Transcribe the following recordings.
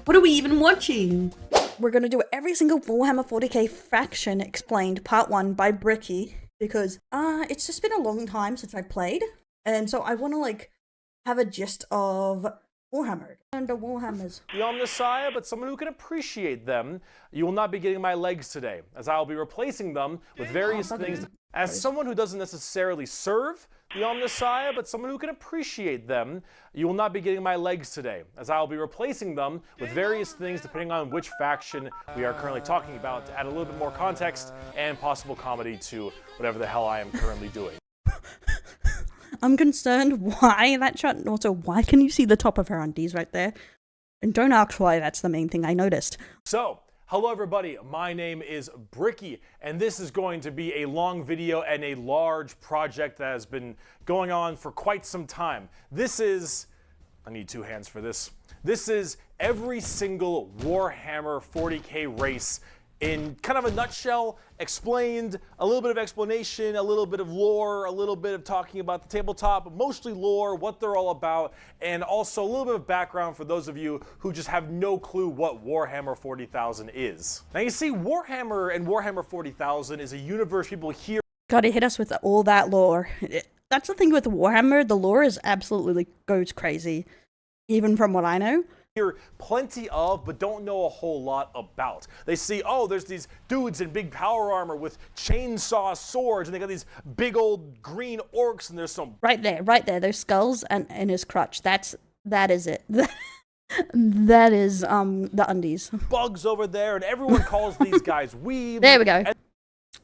What are we even watching? We're going to do every single Warhammer 40k faction explained part 1 by Bricky, because it's just been a long time since I played, and so I want to like have a gist of Warhammer and the Warhammers. The Omnissiah, but someone who can appreciate them. You will not be getting my legs today, as I will be replacing them with various things. As someone who doesn't necessarily serve the Omnissiah, but someone who can appreciate them, you will not be getting my legs today, as I will be replacing them with various things depending on which faction we are currently talking about, to add a little bit more context and possible comedy to whatever the hell I am currently doing. I'm concerned why that shot, and also why can you see the top of her undies right there? And don't ask why, that's the main thing I noticed. So, hello everybody, my name is Bricky, and this is going to be a long video and a large project that has been going on for quite some time. This is, I need two hands for this. This is every single Warhammer 40k race in kind of a nutshell, explained, a little bit of explanation, a little bit of lore, a little bit of talking about the tabletop, mostly lore, what they're all about, and also a little bit of background for those of you who just have no clue what Warhammer 40,000 is. Now you see, Warhammer and Warhammer 40,000 is a universe people hear. Gotta hit us with all that lore. That's the thing with Warhammer, the lore is absolutely goes crazy, even from what I know. Hear plenty of, but don't know a whole lot about. They see, oh, there's these dudes in big power armor with chainsaw swords, and they got these big old green orcs, and there's some right there, those skulls and his crutch. That is it. That is the undies. Bugs over there, and everyone calls these guys weebs. There we go.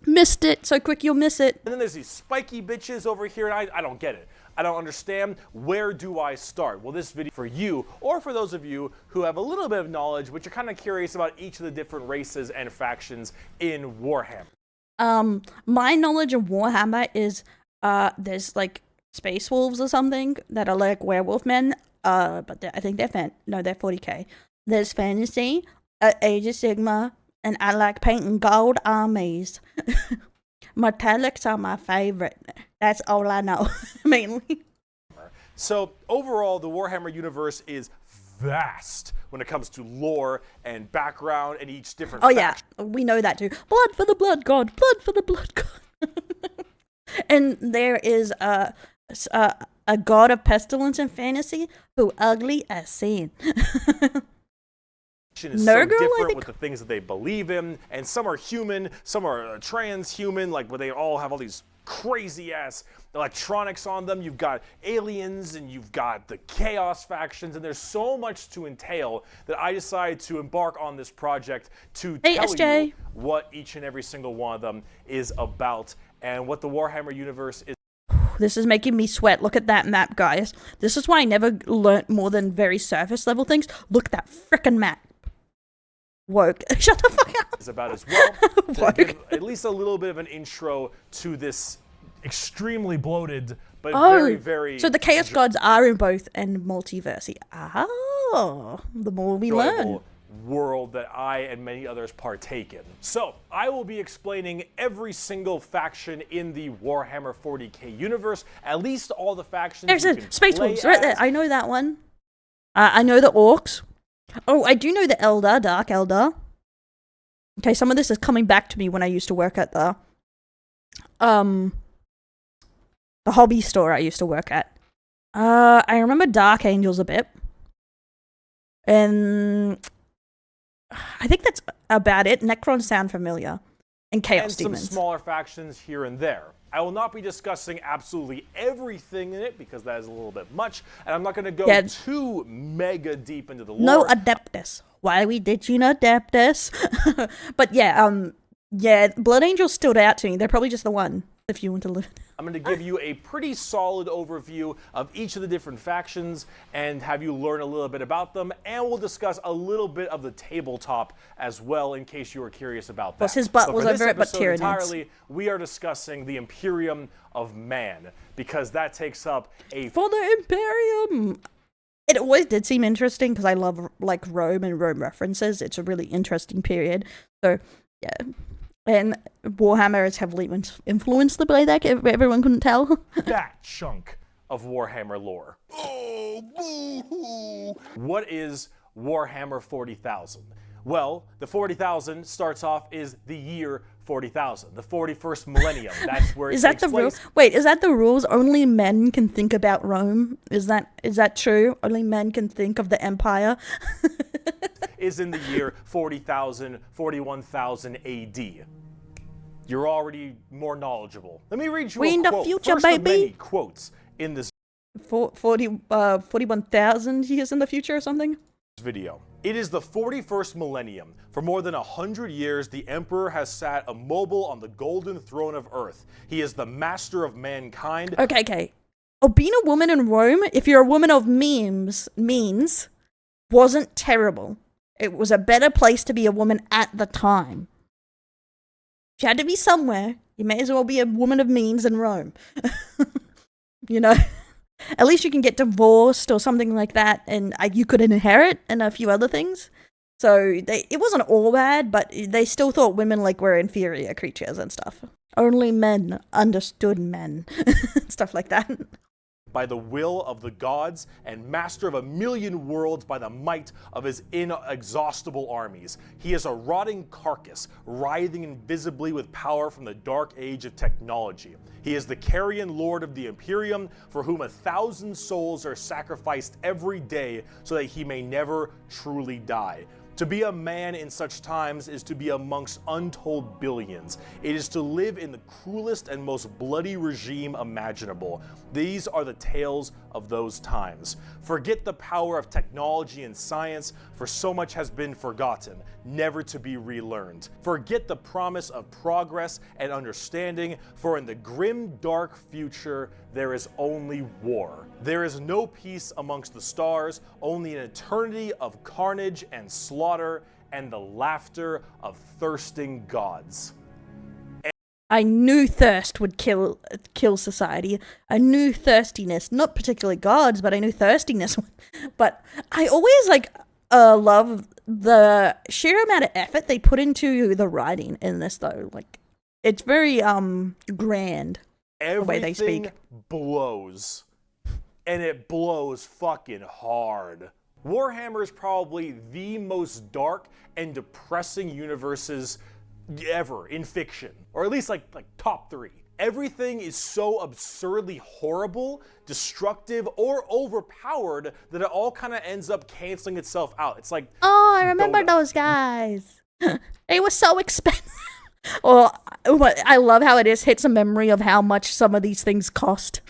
Missed it so quick you'll miss it. And then there's these spiky bitches over here, and I don't get it. I don't understand. Where do I start? Well, this video for you, or for those of you who have a little bit of knowledge, but you're kind of curious about each of the different races and factions in Warhammer. My knowledge of Warhammer is, there's like space wolves or something that are like werewolf men. But I think they're they're 40k. There's fantasy, Age of Sigma, and I like painting gold armies. Metallics are my favorite. That's all I know, mainly. So overall, the Warhammer universe is vast when it comes to lore and background and each different faction. Yeah, we know that too. Blood for the blood god, blood for the blood god. And there is a god of pestilence in fantasy who ugly as sin. Is so different with the things that they believe in, and some are human, some are transhuman, like where they all have all these crazy ass electronics on them. You've got aliens and you've got the chaos factions, and there's so much to entail that I decided to embark on this project to tell you what each and every single one of them is about and what the Warhammer universe is. This is making me sweat. Look at that map, guys. This is why I never learnt more than very surface level things. Look at that frickin' map. Woke. Shut the fuck up. Is about as well to give at least a little bit of an intro to this extremely bloated but very so the chaos gods are in both and multiverse. The more we learn. World that I and many others partake in. So I will be explaining every single faction in the Warhammer 40k universe, at least all the factions. There's a Space Wolves right there. I know that one. I know the orcs. Oh, I do know the Eldar, Dark Eldar. Okay, some of this is coming back to me when I used to work at the hobby store I used to work at. I remember Dark Angels a bit. And I think that's about it. Necrons sound familiar. And Chaos Demons. Some smaller factions here and there. I will not be discussing absolutely everything in it because that is a little bit much, and I'm not going to go too mega deep into the lore. No Adeptus. Why we ditching Adeptus? But yeah, Blood Angels stood out to me. They're probably just the one, if you want to live. I'm going to give you a pretty solid overview of each of the different factions and have you learn a little bit about them, and we'll discuss a little bit of the tabletop as well in case you were curious about that. Plus his butt was over it, but Tyranids. Entirely, we are discussing the Imperium of Man because that takes up For the Imperium! It always did seem interesting because I love like Rome and Rome references. It's a really interesting period. So, yeah. And Warhammer is heavily influenced the way that everyone couldn't tell. That chunk of Warhammer lore. Oh, boo-hoo. What is Warhammer 40,000? Well, the 40,000 starts off is the year 40,000, the 41st millennium. That's where it takes place. Wait, is that the rules? Only men can think about Rome? Is that true? Only men can think of the empire? Is in the year 40,000, 41,000 AD. You're already more knowledgeable. Let me read you We a in the quote. future, First of baby. many quotes in this 41,000 years in the future or something? video. It is the 41st millennium. For more than 100 years, the Emperor has sat immobile on the golden throne of Earth. He is the master of mankind. Okay. Oh, being a woman in Rome, if you're a woman of means, wasn't terrible. It was a better place to be a woman at the time. If you had to be somewhere, you may as well be a woman of means in Rome. You know? At least you can get divorced or something like that, and you could inherit and a few other things. So it wasn't all bad, but they still thought women were inferior creatures and stuff. Only men understood men. Stuff like that. By the will of the gods, and master of 1,000,000 worlds by the might of his inexhaustible armies. He is a rotting carcass, writhing invisibly with power from the dark age of technology. He is the carrion lord of the Imperium, for whom 1,000 souls are sacrificed every day so that he may never truly die. To be a man in such times is to be amongst untold billions. It is to live in the cruelest and most bloody regime imaginable. These are the tales of those times. Forget the power of technology and science, for so much has been forgotten, never to be relearned. Forget the promise of progress and understanding, for in the grim, dark future, there is only war. There is no peace amongst the stars, only an eternity of carnage and slaughter, and the laughter of thirsting gods. I knew thirst would kill society. I knew thirstiness, not particularly gods, but I knew thirstiness. But I always love the sheer amount of effort they put into the writing in this, though. It's very grand. Everything the way they speak blows, and it blows fucking hard. Warhammer is probably the most dark and depressing universes ever in fiction, or at least like top 3. Everything is so absurdly horrible, destructive, or overpowered that it all kind of ends up canceling itself out. It's like, oh, I remember those guys. They were so expensive. Well, I love how it hits a memory of how much some of these things cost.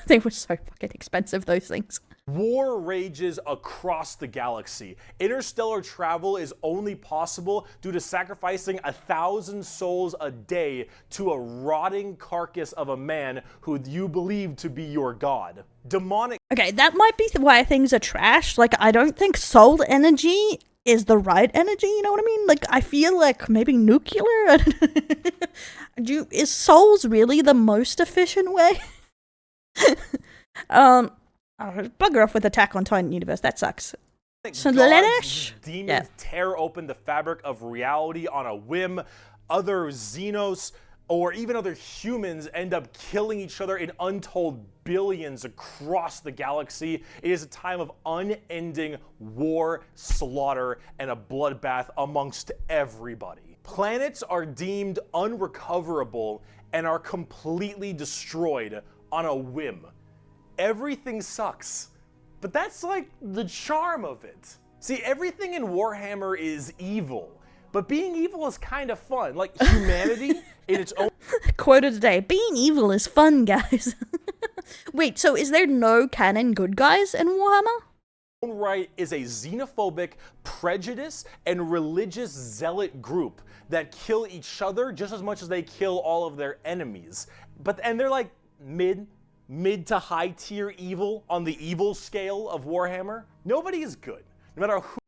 They were so fucking expensive, those things. War rages across the galaxy. Interstellar travel is only possible due to sacrificing 1,000 souls a day to a rotting carcass of a man who you believe to be your god. Demonic. Okay, that might be why things are trash. I don't think soul energy is the right energy, you know what I mean? I feel like maybe nuclear? Is souls really the most efficient way? Bugger off with Attack on Titan universe, that sucks. Demons tear open the fabric of reality on a whim. Other Xenos or even other humans end up killing each other in untold billions across the galaxy. It is a time of unending war, slaughter, and a bloodbath amongst everybody. Planets are deemed unrecoverable and are completely destroyed on a whim. Everything sucks, but that's the charm of it. See, everything in Warhammer is evil, but being evil is kind of fun. Humanity in its own... Quote of the day, being evil is fun, guys. Wait, so is there no canon good guys in Warhammer? Right is a xenophobic, prejudice, and religious zealot group that kill each other just as much as they kill all of their enemies. And they're mid to high tier evil on the evil scale of Warhammer. Nobody is good, no matter who.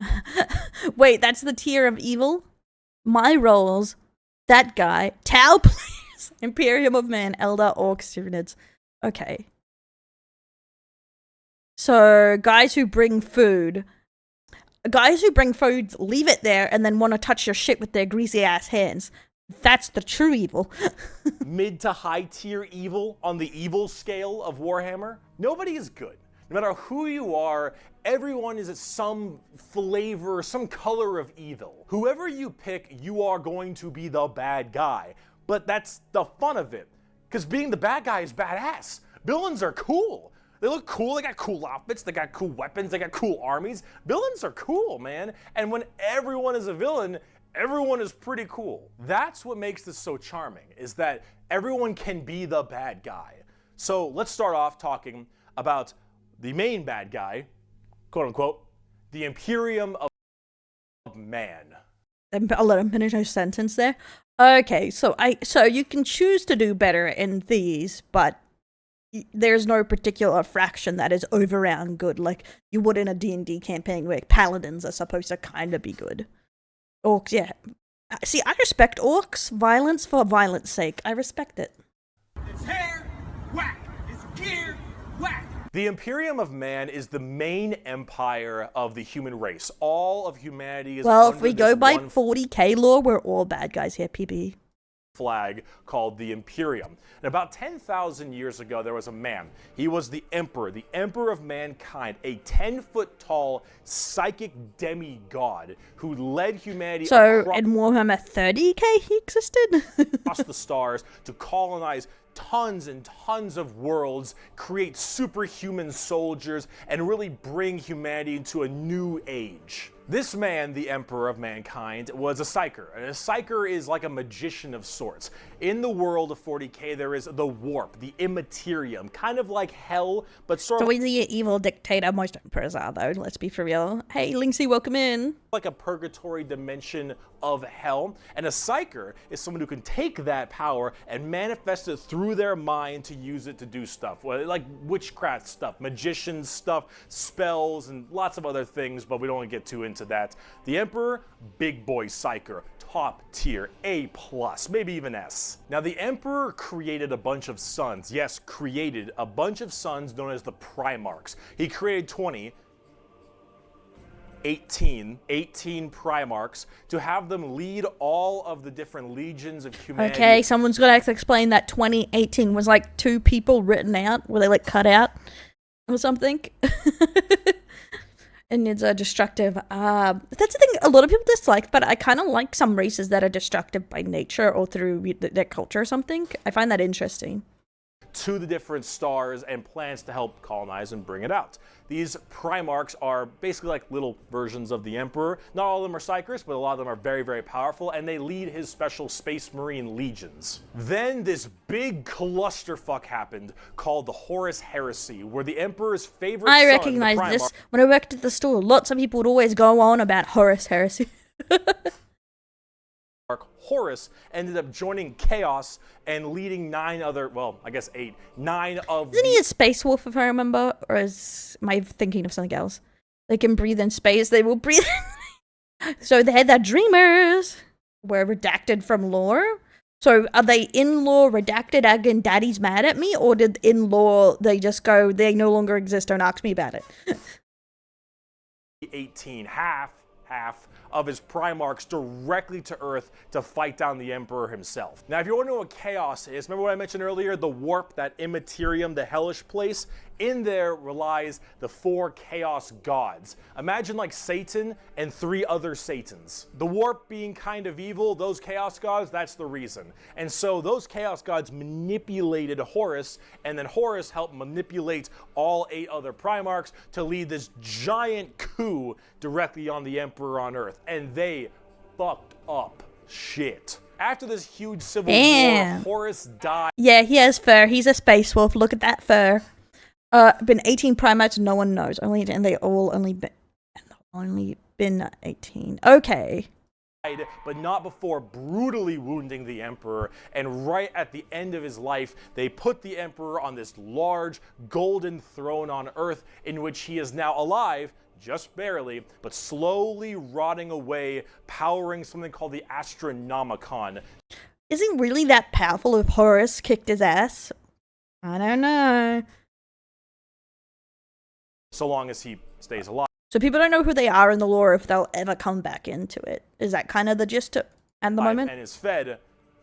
Wait, that's the tier of evil? My roles, that guy, Tau players, Imperium of Man, Elder, Orcs, Tyranids. Okay. So, guys who bring food, leave it there and then want to touch your shit with their greasy ass hands. That's the true evil. Mid to high tier evil on the evil scale of Warhammer. Nobody is good, No matter who you are, everyone is some flavor, some color of evil. Whoever you pick, you are going to be the bad guy. But that's the fun of it, because being the bad guy is badass. Villains are cool. They look cool, they got cool outfits, they got cool weapons, they got cool armies. Villains are cool, man. And when everyone is a villain, everyone is pretty cool. That's what makes this so charming, is that everyone can be the bad guy. So let's start off talking about the main bad guy, quote unquote, the Imperium of Man. I'll let him finish his sentence there. Okay, so you can choose to do better in these, but there's no particular fraction that is overround good, like you would in a D&D campaign where paladins are supposed to kind of be good. Orcs, yeah. See, I respect orcs. Violence for violence sake. I respect it. It's hair, whack. It's gear, whack. The Imperium of Man is the main empire of the human race. All of humanity is well, under if we go this by one 40k lore, we're all bad guys here, PB. flag called the Imperium. And about 10,000 years ago, there was a man. He was the Emperor of mankind, a 10-foot tall psychic demigod who led humanity So in Warhammer 30k he existed? across the stars to colonize tons and tons of worlds, create superhuman soldiers, and really bring humanity into a new age. This man, the Emperor of Mankind, was a psyker. And a psyker is like a magician of sorts. In the world of 40k, there is the warp, the immaterium, kind of like hell, but sort of So he's the evil dictator most emperors are, though, let's be for real. Hey, Linksy, welcome in. like a purgatory dimension of hell. And a psyker is someone who can take that power and manifest it through their mind to use it to do stuff. Well, like witchcraft stuff, magician stuff, spells, and lots of other things, but we don't want to get too into that. The Emperor, big boy psyker, top tier, A+, maybe even S. Now the Emperor created a bunch of sons. Yes, created a bunch of sons known as the Primarchs. He created 18 Primarchs to have them lead all of the different legions of humanity. Okay, someone's gonna have to explain that 2018 was like 2 people written out, were they like cut out or something? And it's a destructive. That's the thing a lot of people dislike, but I kind of like some races that are destructive by nature or through their culture or something. I find that interesting. To the different stars and planets to help colonize and bring it out. These Primarchs are basically like little versions of the Emperor. Not all of them are psychers, but a lot of them are very, very powerful, and they lead his special Space Marine legions. Then this big clusterfuck happened called the Horus Heresy, where the Emperor's favorite I son, recognize the Primarch, this. When I worked at the store, lots of people would always go on about Horus Heresy. Horus ended up joining Chaos and leading 9 other, well, I guess 8, 9 of Isn't he a space wolf, if I remember? Or am I thinking of something else? They can breathe in space, they will breathe. So they had the dreamers were redacted from lore. So are they in lore redacted again, daddy's mad at me? Or did in lore they just go, they no longer exist, don't ask me about it? 18, half of his Primarchs directly to Earth to fight down the Emperor himself. Now, if you want to know what Chaos is, remember what I mentioned earlier, the warp, that immaterium, the hellish place? In there relies the 4 Chaos gods. Imagine like Satan and 3 other Satans. The warp being kind of evil, those Chaos gods, that's the reason. And so those Chaos gods manipulated Horus, and then Horus helped manipulate all 8 other Primarchs to lead this giant coup directly on the Emperor on Earth. And they fucked up shit. After this huge civil war, Horus died. Yeah, he has fur. He's a space wolf. Look at that fur. Been 18 primates, no one knows. And they all only been 18. Okay. But not before brutally wounding the Emperor. And right at the end of his life, they put the Emperor on this large golden throne on Earth, in which he is now alive, just barely, but slowly rotting away, powering something called the Astronomicon. Is he really that powerful if Horus kicked his ass? I don't know. So long as he stays alive. So people don't know who they are in the lore, if they'll ever come back into it. Is that kind of the gist at the moment? And has fed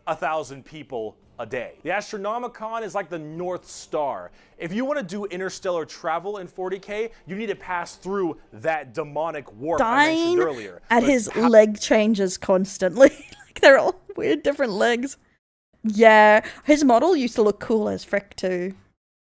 1,000 people a day. The Astronomicon is like the North Star. If you want to do interstellar travel in 40k, you need to pass through that demonic warp I mentioned earlier. And his leg changes constantly. Like they're all weird different legs. Yeah, his model used to look cool as frick too.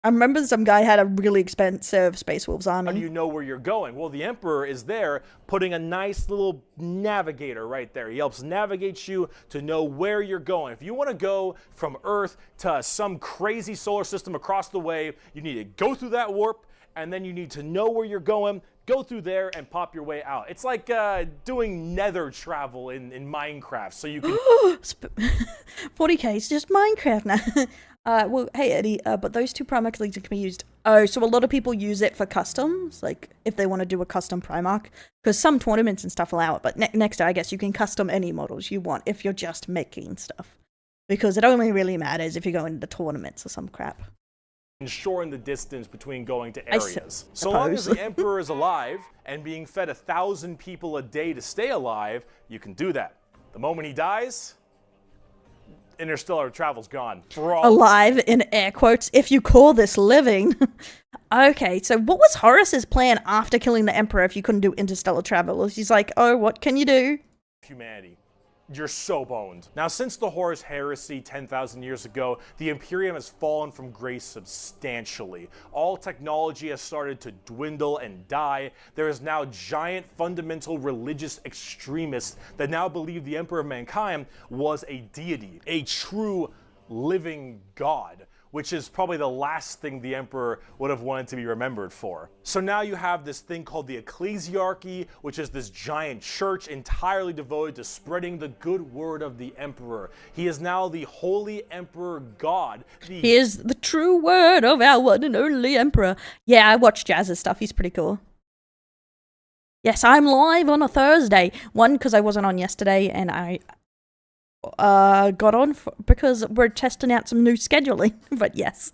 I remember some guy had a really expensive Space Wolves army. How do you know where you're going? Well, the Emperor is there putting a nice little navigator right there. He helps navigate you to know where you're going. If you want to go from Earth to some crazy solar system across the way, you need to go through that warp, and then you need to know where you're going, go through there, and pop your way out. It's like doing nether travel in Minecraft, so you can... 40k is just Minecraft now. Well, hey Eddie, but those two Primarch leagues can be used. Oh, so a lot of people use it for customs, like if they want to do a custom Primarch, because some tournaments and stuff allow it. But next, I guess you can custom any models you want if you're just making stuff, because it only really matters if you go into tournaments or some crap. Ensuring the distance between going to areas. So long as the Emperor is alive and being fed 1,000 people a day to stay alive, you can do that. The moment he dies, interstellar travel's gone. For all alive in air quotes, if you call this living. Okay, so what was Horus's plan after killing the Emperor if you couldn't do interstellar travel? He's like, oh, what can you do? Humanity. You're so boned. Now, since the Horus heresy 10,000 years ago, the Imperium has fallen from grace substantially. All technology has started to dwindle and die. There is now giant fundamental religious extremists that now believe the Emperor of Mankind was a deity, a true living god, which is probably the last thing the Emperor would have wanted to be remembered for. So now you have this thing called the Ecclesiarchy, which is this giant church entirely devoted to spreading the good word of the Emperor. He is now the Holy Emperor God. He is the true word of our one and only Emperor. Yeah, I watched Jazz's stuff. He's pretty cool. Yes, I'm live on a Thursday. One, because I wasn't on yesterday, and I got on because we're testing out some new scheduling, but yes.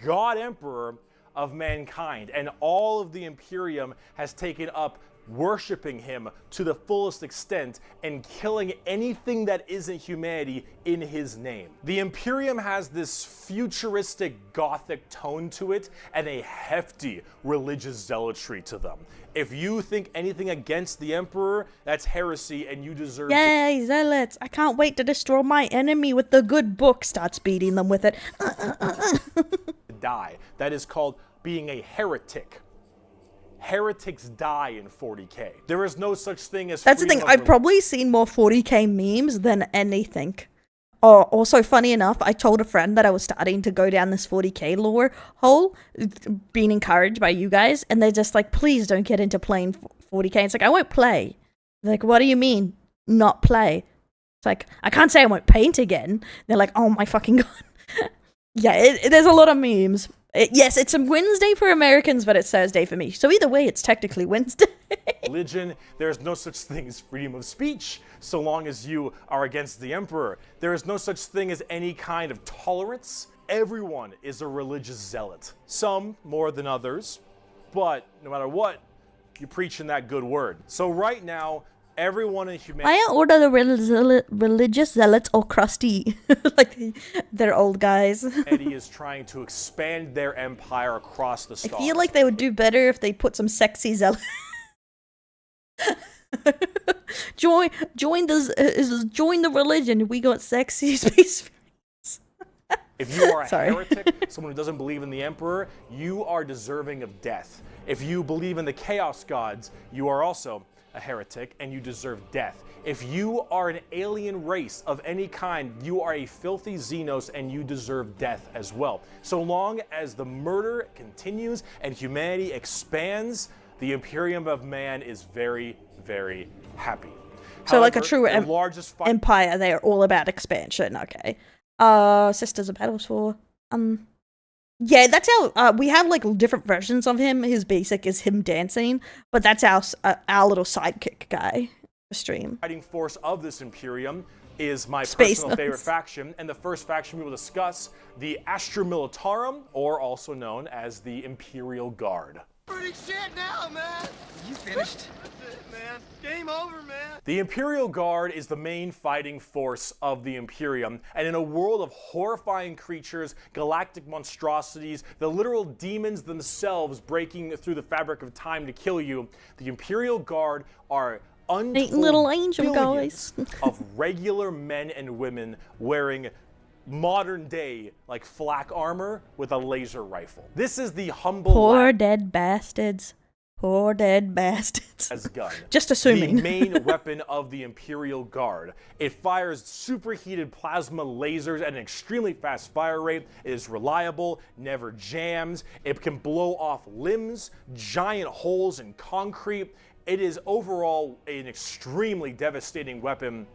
God Emperor of mankind, and all of the Imperium has taken up worshiping him to the fullest extent and killing anything that isn't humanity in his name. The Imperium has this futuristic gothic tone to it and a hefty religious zealotry to them. If you think anything against the Emperor, that's heresy and you deserve Yay, zealots! I can't wait to destroy my enemy with the good book. Starts beating them with it. to die. That is called being a heretic. Heretics die in 40k. There is no such thing as That's the thing, I've probably seen more 40k memes than anything. Oh, also funny enough, I told a friend that I was starting to go down this 40k lore hole, being encouraged by you guys, and they're just like, please don't get into playing 40k. It's like, I won't play. They're like, what do you mean, not play? It's like, I can't say I won't paint again. They're like, oh my fucking god. Yeah, there's a lot of memes. Yes, it's a Wednesday for Americans, but it's Thursday for me. So either way, it's technically Wednesday. Religion, there's no such thing as freedom of speech so long as you are against the Emperor. There is no such thing as any kind of tolerance. Everyone is a religious zealot. Some more than others, but no matter what, you're preaching that good word. So right now, everyone in humanity... I order the religious zealots all crusty. Like, they're old guys. Eddie is trying to expand their empire across the stars. I feel like they would do better if they put some sexy zealots. join the religion. We got sexy space. If you are a heretic, someone who doesn't believe in the Emperor, you are deserving of death. If you believe in the Chaos Gods, you are also a heretic and you deserve death. If you are an alien race of any kind, you are a filthy Xenos and you deserve death as well. So long as the murder continues and humanity expands, the Imperium of Man is very, very happy. So, however, like a true empire, they're all about expansion. Okay. Sisters of Battlesword. Yeah, that's how we have like different versions of him. His basic is him dancing, but that's our little sidekick guy. Stream. Fighting force of this Imperium is my personal favorite faction, and the first faction we will discuss, the Astra Militarum, or also known as the Imperial Guard. Pretty shit now, man. You finished? man. Game over, man. The Imperial Guard is the main fighting force of the Imperium, and in a world of horrifying creatures, galactic monstrosities, the literal demons themselves breaking through the fabric of time to kill you, the Imperial Guard are untold little angel billions guys. of regular men and women wearing modern day like flak armor with a laser rifle. This is the humble Poor dead bastards. Poor dead bastards. as gun. Just assuming. The main weapon of the Imperial Guard. It fires superheated plasma lasers at an extremely fast fire rate. It is reliable, never jams. It can blow off limbs, giant holes in concrete. It is overall an extremely devastating weapon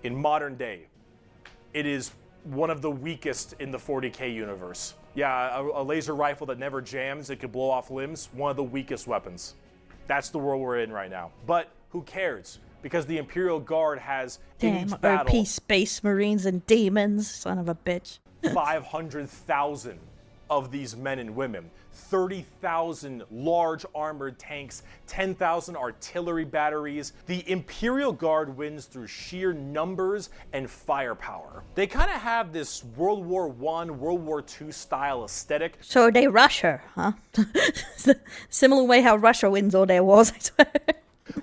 in modern day. It is one of the weakest in the 40k universe. Yeah, a laser rifle that never jams, it could blow off limbs, one of the weakest weapons. That's the world we're in right now. But who cares? Because the Imperial Guard has, in Damn, each battle, OP space marines and demons, son of a bitch. 500,000 of these men and women, 30,000 large armored tanks, 10,000 artillery batteries. The Imperial Guard wins through sheer numbers and firepower. They kind of have this World War I, World War II style aesthetic. So they Russia, huh? Similar way how Russia wins all their wars, I swear.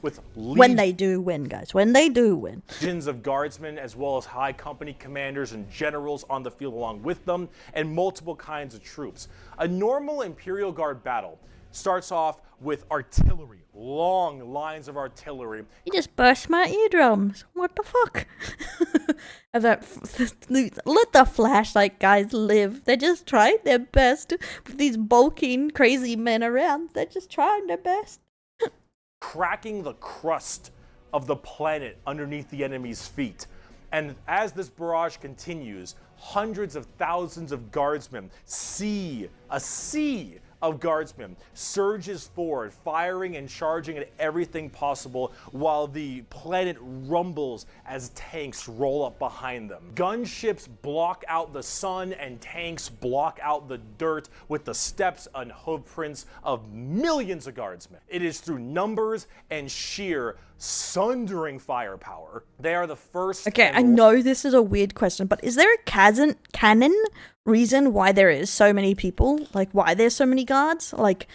With When they do win, guys. When they do win. legions of guardsmen as well as high company commanders and generals on the field along with them, and multiple kinds of troops. A normal Imperial Guard battle starts off with artillery, long lines of artillery. You just burst my eardrums. What the fuck? Let the flashlight guys live. They're just trying their best with these bulking, crazy men around. They're just trying their best. Cracking the crust of the planet underneath the enemy's feet. And as this barrage continues, hundreds of thousands of guardsmen, a sea of guardsmen surges forward, firing and charging at everything possible while the planet rumbles as tanks roll up behind them. Gunships block out the sun and tanks block out the dirt with the steps and hoofprints of millions of guardsmen. It is through numbers and sheer sundering firepower. They are the first. Okay, I know this is a weird question, but is there a canon reason why there is so many people? Like, why there's so many guards? Like,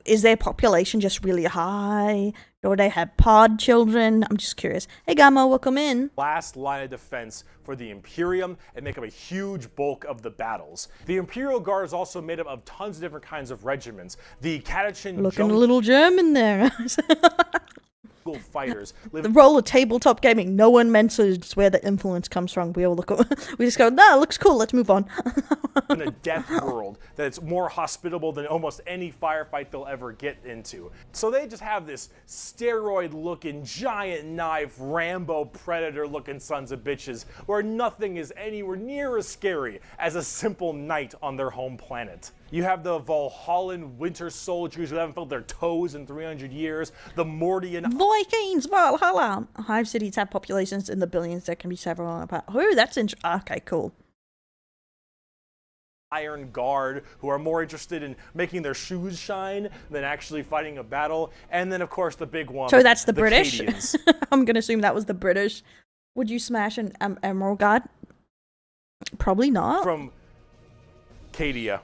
is their population just really high? Or they have pod children? I'm just curious. Hey, Gamma, welcome in. Last line of defense for the Imperium and make up a huge bulk of the battles. The Imperial Guard is also made up of tons of different kinds of regiments. The Catachin Looking a little German there. fighters live The role of tabletop gaming. No one mentions where the influence comes from. We all look. We just go, nah, it looks cool. Let's move on. in a death world that's more hospitable than almost any firefight they'll ever get into. So they just have this steroid-looking, giant knife, Rambo Predator-looking sons of bitches where nothing is anywhere near as scary as a simple knight on their home planet. You have the Valhallan winter soldiers who haven't felt their toes in 300 years, the Mordian Vikings, Valhalla. Hive cities have populations in the billions that can be several apart. Oh, that's interesting. Okay, cool. Iron Guard, who are more interested in making their shoes shine than actually fighting a battle. And then, of course, the big one. So that's the British? Cadians. I'm going to assume that was the British. Would you smash an Emerald Guard? Probably not. From Cadia.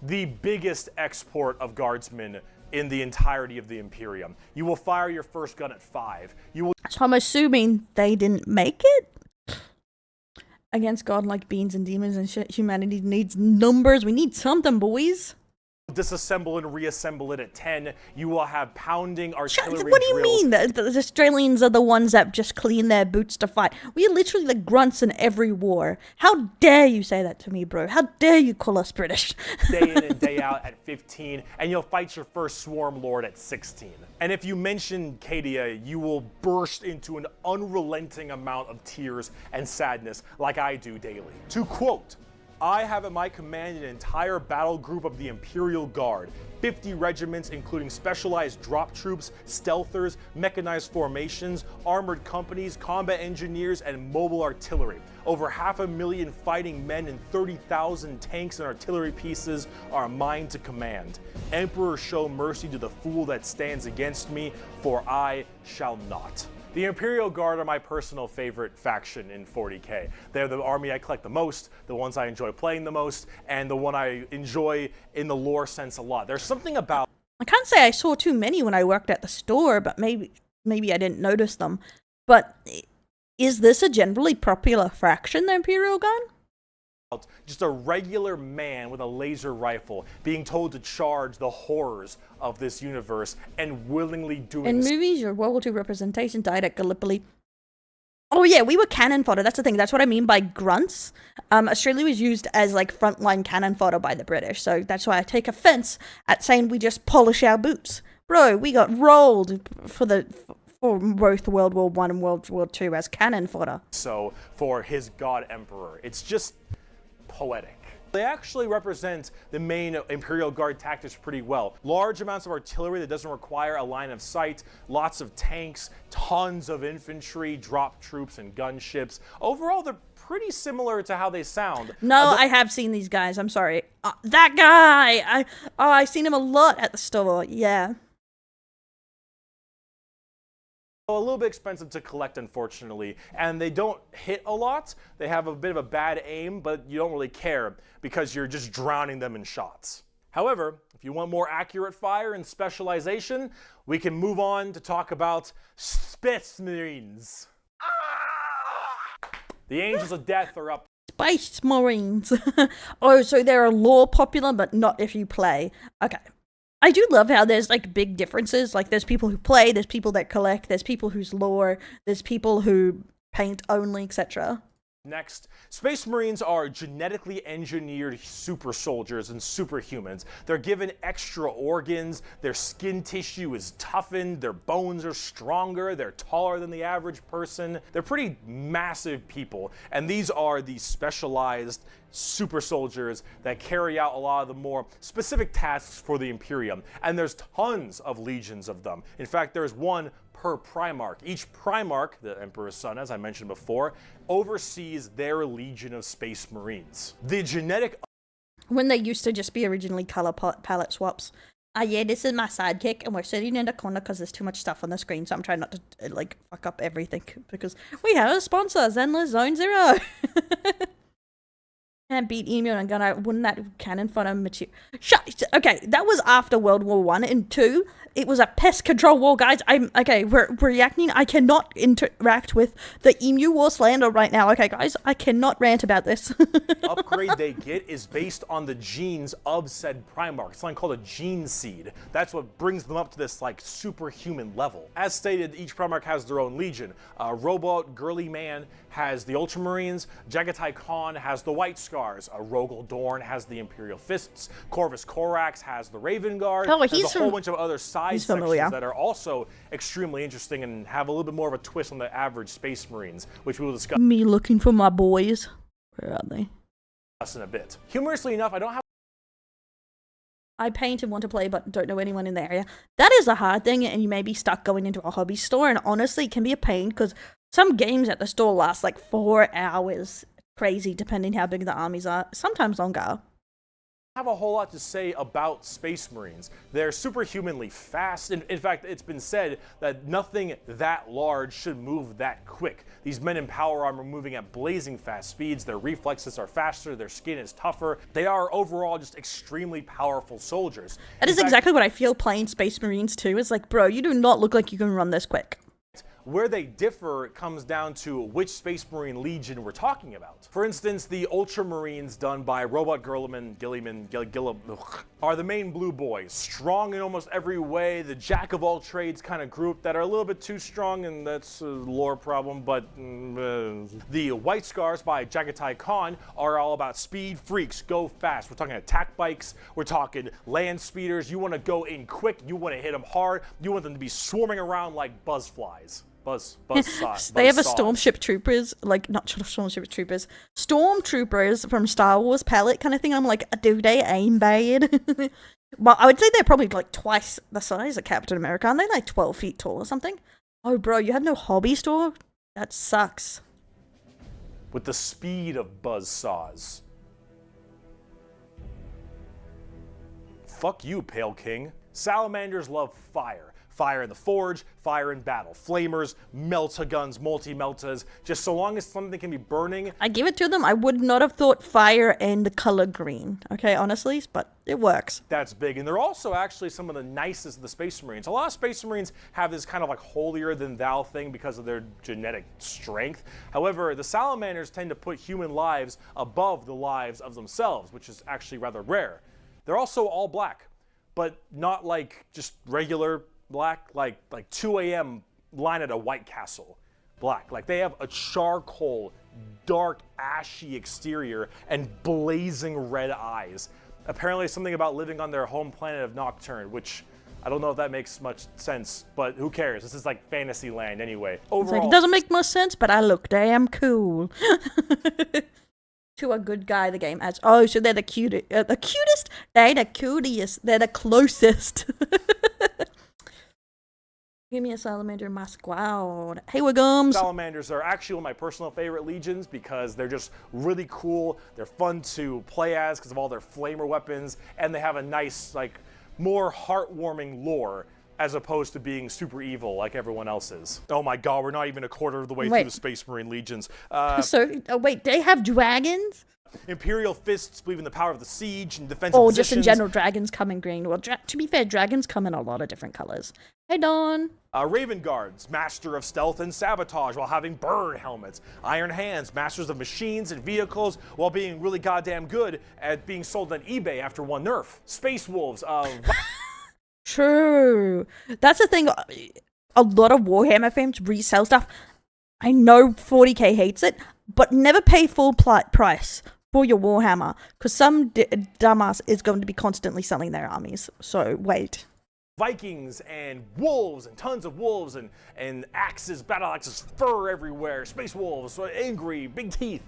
The biggest export of guardsmen in the entirety of the Imperium. You will fire your first gun at 5. You will So I'm assuming they didn't make it? Against godlike beings and demons and shit, humanity needs numbers. We need something, boys. disassemble and reassemble it at 10. You will have pounding artillery What do you drills. mean? The Australians are the ones that just clean their boots to fight. We are literally the grunts in every war. How dare you say that to me, bro? How dare you call us British? Day in and day out at 15, and you'll fight your first Swarm Lord at 16. And if you mention Cadia, you will burst into an unrelenting amount of tears and sadness like I do daily. To quote I have at my command an entire battle group of the Imperial Guard, 50 regiments including specialized drop troops, stealthers, mechanized formations, armored companies, combat engineers, and mobile artillery. Over 500,000 fighting men and 30,000 tanks and artillery pieces are mine to command. Emperor, show mercy to the fool that stands against me, for I shall not. The Imperial Guard are my personal favorite faction in 40k. They're the army I collect the most, the ones I enjoy playing the most, and the one I enjoy in the lore sense a lot. There's something about... I can't say I saw too many when I worked at the store, but maybe I didn't notice them. But is this a generally popular faction, the Imperial Guard? Just a regular man with a laser rifle being told to charge the horrors of this universe and willingly doing In movies, your World War II representation died at Gallipoli. Oh yeah, we were cannon fodder. That's the thing. That's what I mean by grunts. Australia was used as like frontline cannon fodder by the British, so that's why I take offense at saying we just polish our boots. Bro, we got rolled for both World War I and World War II as cannon fodder. So for his god emperor, it's just poetic. They actually represent the main Imperial Guard tactics pretty well. Large amounts of artillery that doesn't require a line of sight, lots of tanks, tons of infantry, drop troops, and gunships. Overall, they're pretty similar to how they sound. No, I have seen these guys. I'm sorry. That guy! I've seen him a lot at the store. Yeah. A little bit expensive to collect, unfortunately, and they don't hit a lot. They have a bit of a bad aim, but you don't really care because you're just drowning them in shots. However, if you want more accurate fire and specialization, we can move on to talk about Space Marines. The Angels of Death are up. Space Marines. Oh, so they're a lore popular, but not if you play. Okay. I do love how there's like big differences. Like there's people who play, there's people that collect, there's people whose lore, there's people who paint only, etc. Next, Space Marines are genetically engineered super soldiers and superhumans. They're given extra organs, their skin tissue is toughened, their bones are stronger, they're taller than the average person. They're pretty massive people, and these are the specialized super soldiers that carry out a lot of the more specific tasks for the Imperium. And there's tons of legions of them. In fact, there's one per Primarch. Each Primarch, the Emperor's son, as I mentioned before, oversees their legion of Space Marines. The genetic... When they used to just be originally color palette swaps. Yeah, this is my sidekick, and we're sitting in the corner because there's too much stuff on the screen, so I'm trying not to, like, fuck up everything, because we have a sponsor, Zenless Zone Zero! And beat Emu and Gunner, wouldn't that cannon fodder mature? Okay, that was after World War I and II. It was a pest control war, guys. We're reacting. I cannot interact with the Emu War slander right now. Okay, guys, I cannot rant about this. upgrade they get is based on the genes of said Primarch. It's something called a gene seed. That's what brings them up to this like superhuman level. As stated, each Primarch has their own legion. Robot Girly Man has the Ultramarines. Jagatai Khan has the White Scars. Rogel Dorn has the Imperial Fists. Corvus Corax has the Raven Guard. Oh, there's a whole bunch of other side sections that are also extremely interesting and have a little bit more of a twist on the average Space Marines, which we will discuss. Me looking for my boys. Where are they? In a bit. Humorously enough, I paint and want to play but don't know anyone in the area. That is a hard thing, and you may be stuck going into a hobby store, and honestly it can be a pain because some games at the store last like 4 hours. Crazy, depending how big the armies are. Sometimes longer. Have a whole lot to say about Space Marines. They're superhumanly fast. In fact, it's been said that nothing that large should move that quick. These men in power armor moving at blazing fast speeds. Their reflexes are faster. Their skin is tougher. They are overall just extremely powerful soldiers. That is exactly what I feel playing Space Marines too. It's like, bro, you do not look like you can run this quick. Where they differ comes down to which Space Marine Legion we're talking about. For instance, the Ultramarines done by Robot Gilliman are the main blue boys. Strong in almost every way, the jack of all trades kind of group that are a little bit too strong, and that's a lore problem, but the White Scars by Jagatai Khan are all about speed freaks, go fast. We're talking attack bikes, we're talking land speeders. You want to go in quick, you want to hit them hard, you want them to be swarming around like buzzflies. They have a Stormship Troopers, like, not Stormship Troopers, Stormtroopers from Star Wars palette kind of thing. I'm like, do they aim bad? Well, I would say they're probably like twice the size of Captain America. Aren't they like 12 feet tall or something? Oh, bro, you have no hobby store? That sucks. With the speed of buzzsaws. Fuck you, Pale King. Salamanders love fire. Fire in the forge, fire in battle. Flamers, melta-guns, multi-meltas. Just so long as something can be burning. I give it to them. I would not have thought fire and the color green. Okay, honestly, but it works. That's big. And they're also actually some of the nicest of the Space Marines. A lot of Space Marines have this kind of like holier-than-thou thing because of their genetic strength. However, the Salamanders tend to put human lives above the lives of themselves, which is actually rather rare. They're also all black, but not like just regular black, like 2 a.m. line at a White Castle black. Like they have a charcoal, dark, ashy exterior and blazing red eyes. Apparently something about living on their home planet of Nocturne, which I don't know if that makes much sense, but who cares? This is like fantasy land anyway. Overall, it doesn't make much sense, but I look damn cool. To a good guy the game adds. Oh, so they're the cutest. They're the cutest. They're the closest. Give me a salamander in my squad. Hey, Wiggums. Salamanders are actually one of my personal favorite legions because they're just really cool. They're fun to play as because of all their flamer weapons, and they have a nice, like, more heartwarming lore as opposed to being super evil like everyone else is. Oh my god, we're not even a quarter of the way through the Space Marine legions. Wait, they have dragons? Imperial fists believe in the power of the siege and defensive Oh, positions. just in general, dragons come in green. Well, to be fair, dragons come in a lot of different colors. Hey, Dawn. Raven Guards, master of stealth and sabotage while having bird helmets. Iron Hands, masters of machines and vehicles while being really goddamn good at being sold on eBay after one nerf. Space Wolves of... True. That's the thing. A lot of Warhammer fans resell stuff. I know 40k hates it, but never pay full price for your Warhammer, because some dumbass is going to be constantly selling their armies. So wait. Vikings and wolves and tons of wolves and axes, battle axes, fur everywhere, space wolves, angry, big teeth,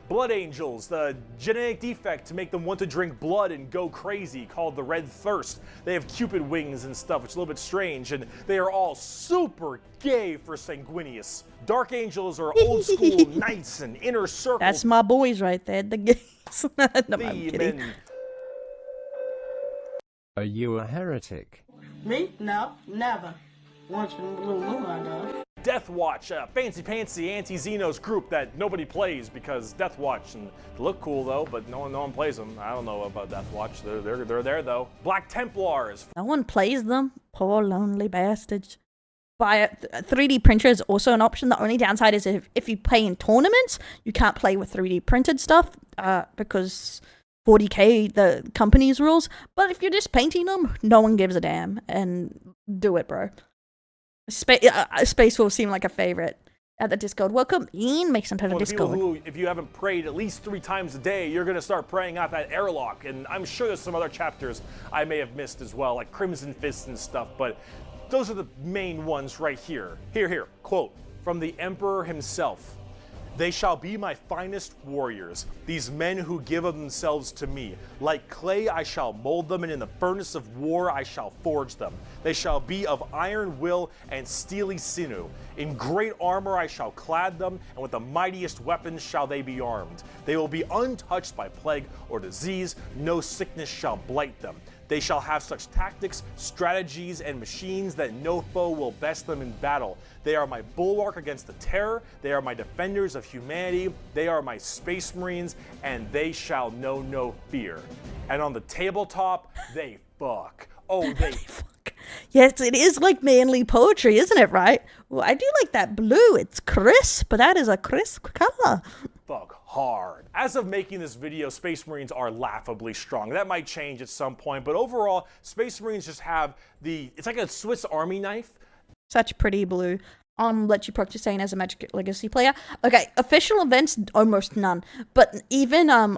blood angels, the genetic defect to make them want to drink blood and go crazy called the red thirst. They have cupid wings and stuff, which is a little bit strange, and they are all super gay for Sanguinius. Dark angels are old school knights and inner circle. That's my boys right there, the gays. No, I'm kidding. Are you a heretic? Me? No, never. Once in a blue moon, I know. Death Watch, a fancy anti-Xenos group that nobody plays because Death Watch, and they look cool though, but no one plays them. I don't know about Death Watch. They're there though. Black Templars. No one plays them. Poor lonely bastards. Buy a 3D printer is also an option. The only downside is if you play in tournaments, you can't play with 3D printed stuff because 40k, the company's rules. But if you're just painting them, no one gives a damn. And do it, bro. Space Wolves seem like a favorite at the Discord. Welcome in, make some type of Discord. People who, if you haven't prayed at least 3 times a day, you're going to start praying out that airlock. And I'm sure there's some other chapters I may have missed as well, like Crimson Fists and stuff. But those are the main ones right here. Here, quote from the Emperor himself. They shall be my finest warriors, these men who give of themselves to me. Like clay I shall mold them, and in the furnace of war I shall forge them. They shall be of iron will and steely sinew. In great armor I shall clad them, and with the mightiest weapons shall they be armed. They will be untouched by plague or disease, no sickness shall blight them. They shall have such tactics, strategies, and machines that no foe will best them in battle. They are my bulwark against the terror. They are my defenders of humanity. They are my space marines, and they shall know no fear. And on the tabletop, they fuck. Oh, they fuck. Yes, it is like manly poetry, isn't it, right? Well, I do like that blue. It's crisp, but that is a crisp color. Fuck hard. As of making this video, Space Marines are laughably strong. That might change at some point, but overall, Space Marines just have it's like a Swiss Army knife. Such pretty blue. Let you practice saying as a Magic Legacy player. Okay, official events, almost none. But even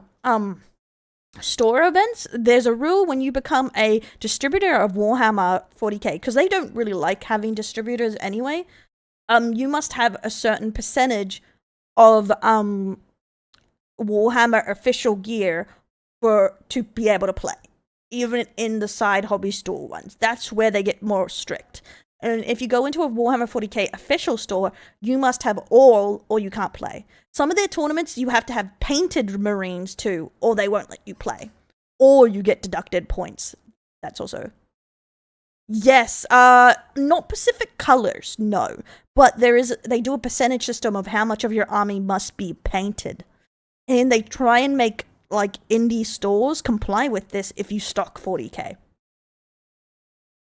store events, there's a rule when you become a distributor of Warhammer 40k, because they don't really like having distributors anyway. you must have a certain percentage of Warhammer official gear to be able to play, even in the side hobby store ones. That's where they get more strict. And if you go into a Warhammer 40k official store, you must have all, or you can't play. Some of their tournaments, you have to have painted Marines too, or they won't let you play. Or you get deducted points. That's also... Yes, not specific colors, no. But they do a percentage system of how much of your army must be painted. And they try and make, like, indie stores comply with this if you stock 40k.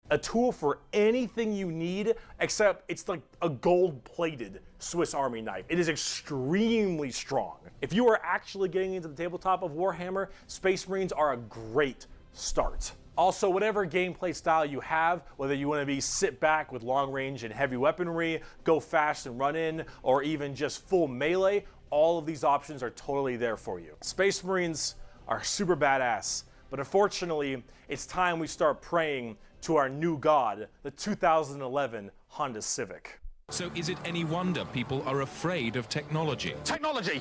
A tool for anything you need, except it's like a gold-plated Swiss Army knife. It is extremely strong. If you are actually getting into the tabletop of Warhammer, Space Marines are a great start. Also, whatever gameplay style you have, whether you want to be sit back with long range and heavy weaponry, go fast and run in, or even just full melee, all of these options are totally there for you. Space Marines are super badass, but unfortunately, it's time we start praying to our new god, the 2011 Honda Civic. So is it any wonder people are afraid of technology? Technology!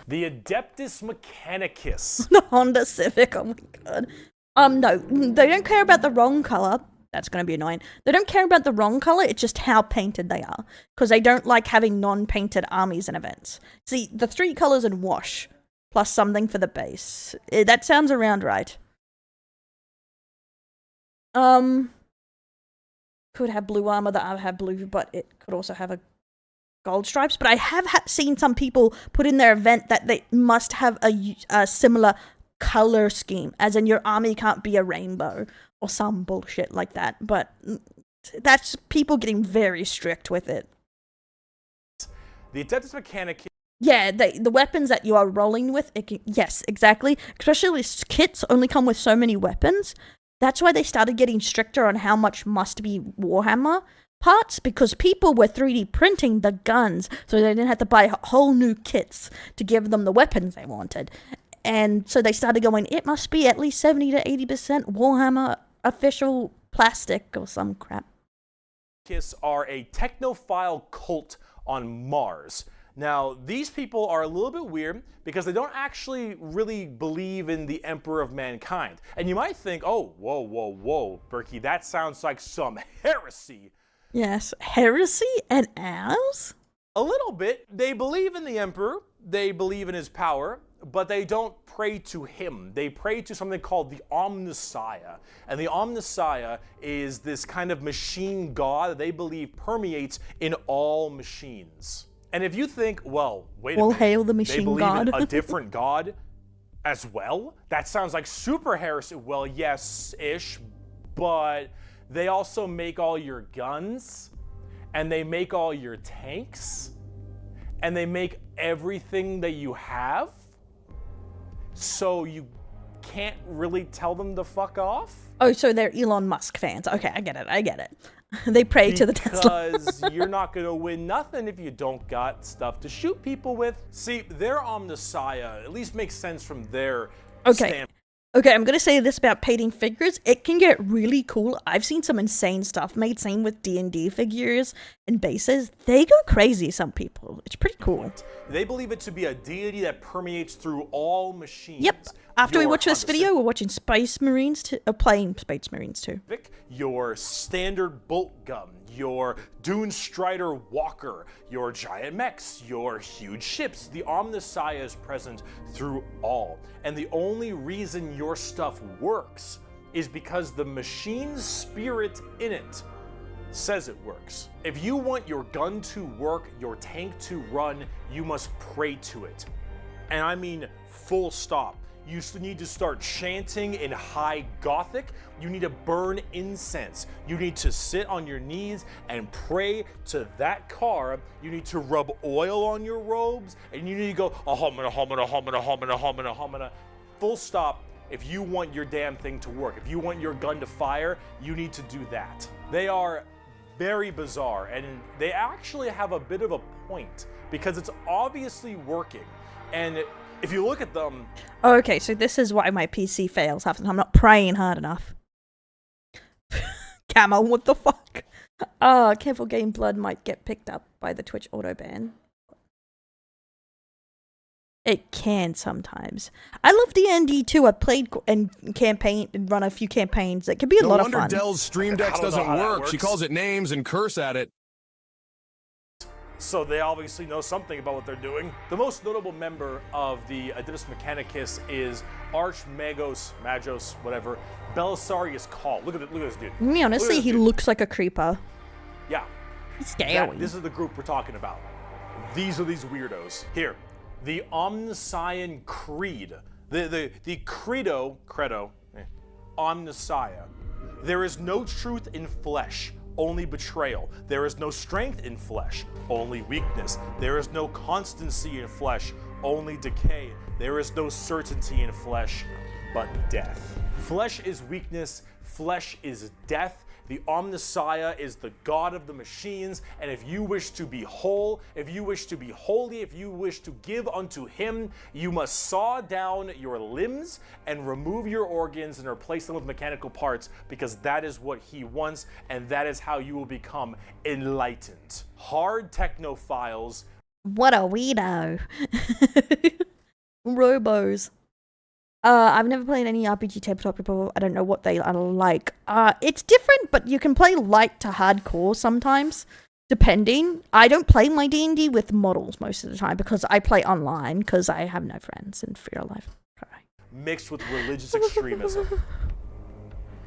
The Adeptus Mechanicus. The Honda Civic, oh my god. No, they don't care about the wrong color. That's going to be annoying. They don't care about the wrong color, it's just how painted they are. Because they don't like having non-painted armies and events. See, the 3 colors in wash, plus something for the base. That sounds around right. Could have blue armor that I have blue, but it could also have a gold stripes. But I have seen some people put in their event that they must have a similar color scheme, as in your army can't be a rainbow or some bullshit like that. But that's people getting very strict with it. The Adeptus Mechanicus. Yeah, the weapons that you are rolling with, yes, exactly. Especially kits only come with so many weapons. That's why they started getting stricter on how much must be Warhammer parts, because people were 3D printing the guns, so they didn't have to buy whole new kits to give them the weapons they wanted. And so they started going, it must be at least 70 to 80% Warhammer official plastic or some crap. Are a technophile cult on Mars. Now, these people are a little bit weird because they don't actually really believe in the Emperor of Mankind. And you might think, oh, whoa, Bricky, that sounds like some heresy. Yes, heresy and ours? A little bit. They believe in the Emperor, they believe in his power, but they don't pray to him. They pray to something called the Omnissiah. And the Omnissiah is this kind of machine god that they believe permeates in all machines. And if you think, well, wait a minute, hail the machine they believe god. in a different god as well? That sounds like super heresy. Well, yes-ish, but they also make all your guns, and they make all your tanks, and they make everything that you have, so you can't really tell them to fuck off? Oh, so they're Elon Musk fans. Okay, I get it. They pray to the Tesla. Because you're not going to win nothing if you don't got stuff to shoot people with. See, their Omnissiah at least makes sense from their standpoint. Okay, I'm going to say this about painting figures. It can get really cool. I've seen some insane stuff made, same with D&D figures and bases. They go crazy, some people. It's pretty cool. They believe it to be a deity that permeates through all machines. Yep. After we watch this video, we're watching Space Marines, playing Space Marines too. Your standard bolt gun, your Dune Strider Walker, your giant mechs, your huge ships. The Omnissiah is present through all. And the only reason your stuff works is because the machine's spirit in it says it works. If you want your gun to work, your tank to run, you must pray to it. And I mean full stop. You need to start chanting in high Gothic. You need to burn incense. You need to sit on your knees and pray to that car. You need to rub oil on your robes, and you need to go, ahomina, homina, homina, homina, homina, homina. Full stop. If you want your damn thing to work, if you want your gun to fire, you need to do that. They are very bizarre, and they actually have a bit of a point because it's obviously working. And if you look at them... Okay, so this is why my PC fails half the time. I'm not praying hard enough. Camo, what the fuck? Careful, Game Blood might get picked up by the Twitch auto ban. It can sometimes. I love D&D too. I played and run a few campaigns. It can be a lot of fun. No wonder Dell's Stream Decks doesn't work. She calls it names and curse at it. So they obviously know something about what they're doing. The most notable member of the Adeptus Mechanicus is Archmagos, whatever, Belisarius Call. Look at this dude. I mean, honestly, he looks like a creeper. Yeah. He's scary. This is the group we're talking about. These are these weirdos. Here, the Omnissian Creed. The credo, Omnissia. There is no truth in flesh, only betrayal. There is no strength in flesh, only weakness. There is no constancy in flesh, only decay. There is no certainty in flesh, but death. Flesh is weakness, flesh is death. The Omnissia is the god of the machines, and if you wish to be whole, if you wish to be holy, if you wish to give unto him, you must saw down your limbs and remove your organs and replace them with mechanical parts, because that is what he wants, and that is how you will become enlightened. Hard technophiles. What a weirdo. Robos. I've never played any RPG tabletop before. I don't know what they are like. It's different, but you can play light to hardcore sometimes, depending. I don't play my D&D with models most of the time because I play online because I have no friends in real life. Mixed with religious extremism.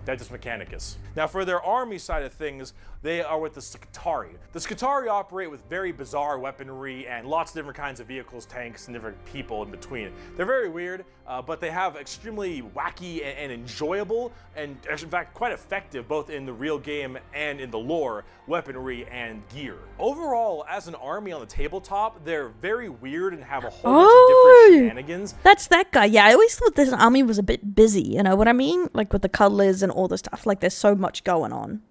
Adeptus Mechanicus. Now, for their army side of things, they are with the Scutari. The Scutari operate with very bizarre weaponry and lots of different kinds of vehicles, tanks, and different people in between. They're very weird, but they have extremely wacky and enjoyable, and in fact quite effective both in the real game and in the lore, weaponry and gear. Overall, as an army on the tabletop, they're very weird and have a whole bunch of different shenanigans. That's that guy. Yeah, I always thought this army was a bit busy, you know what I mean? Like with the colors and all the stuff. Like there's so much going on.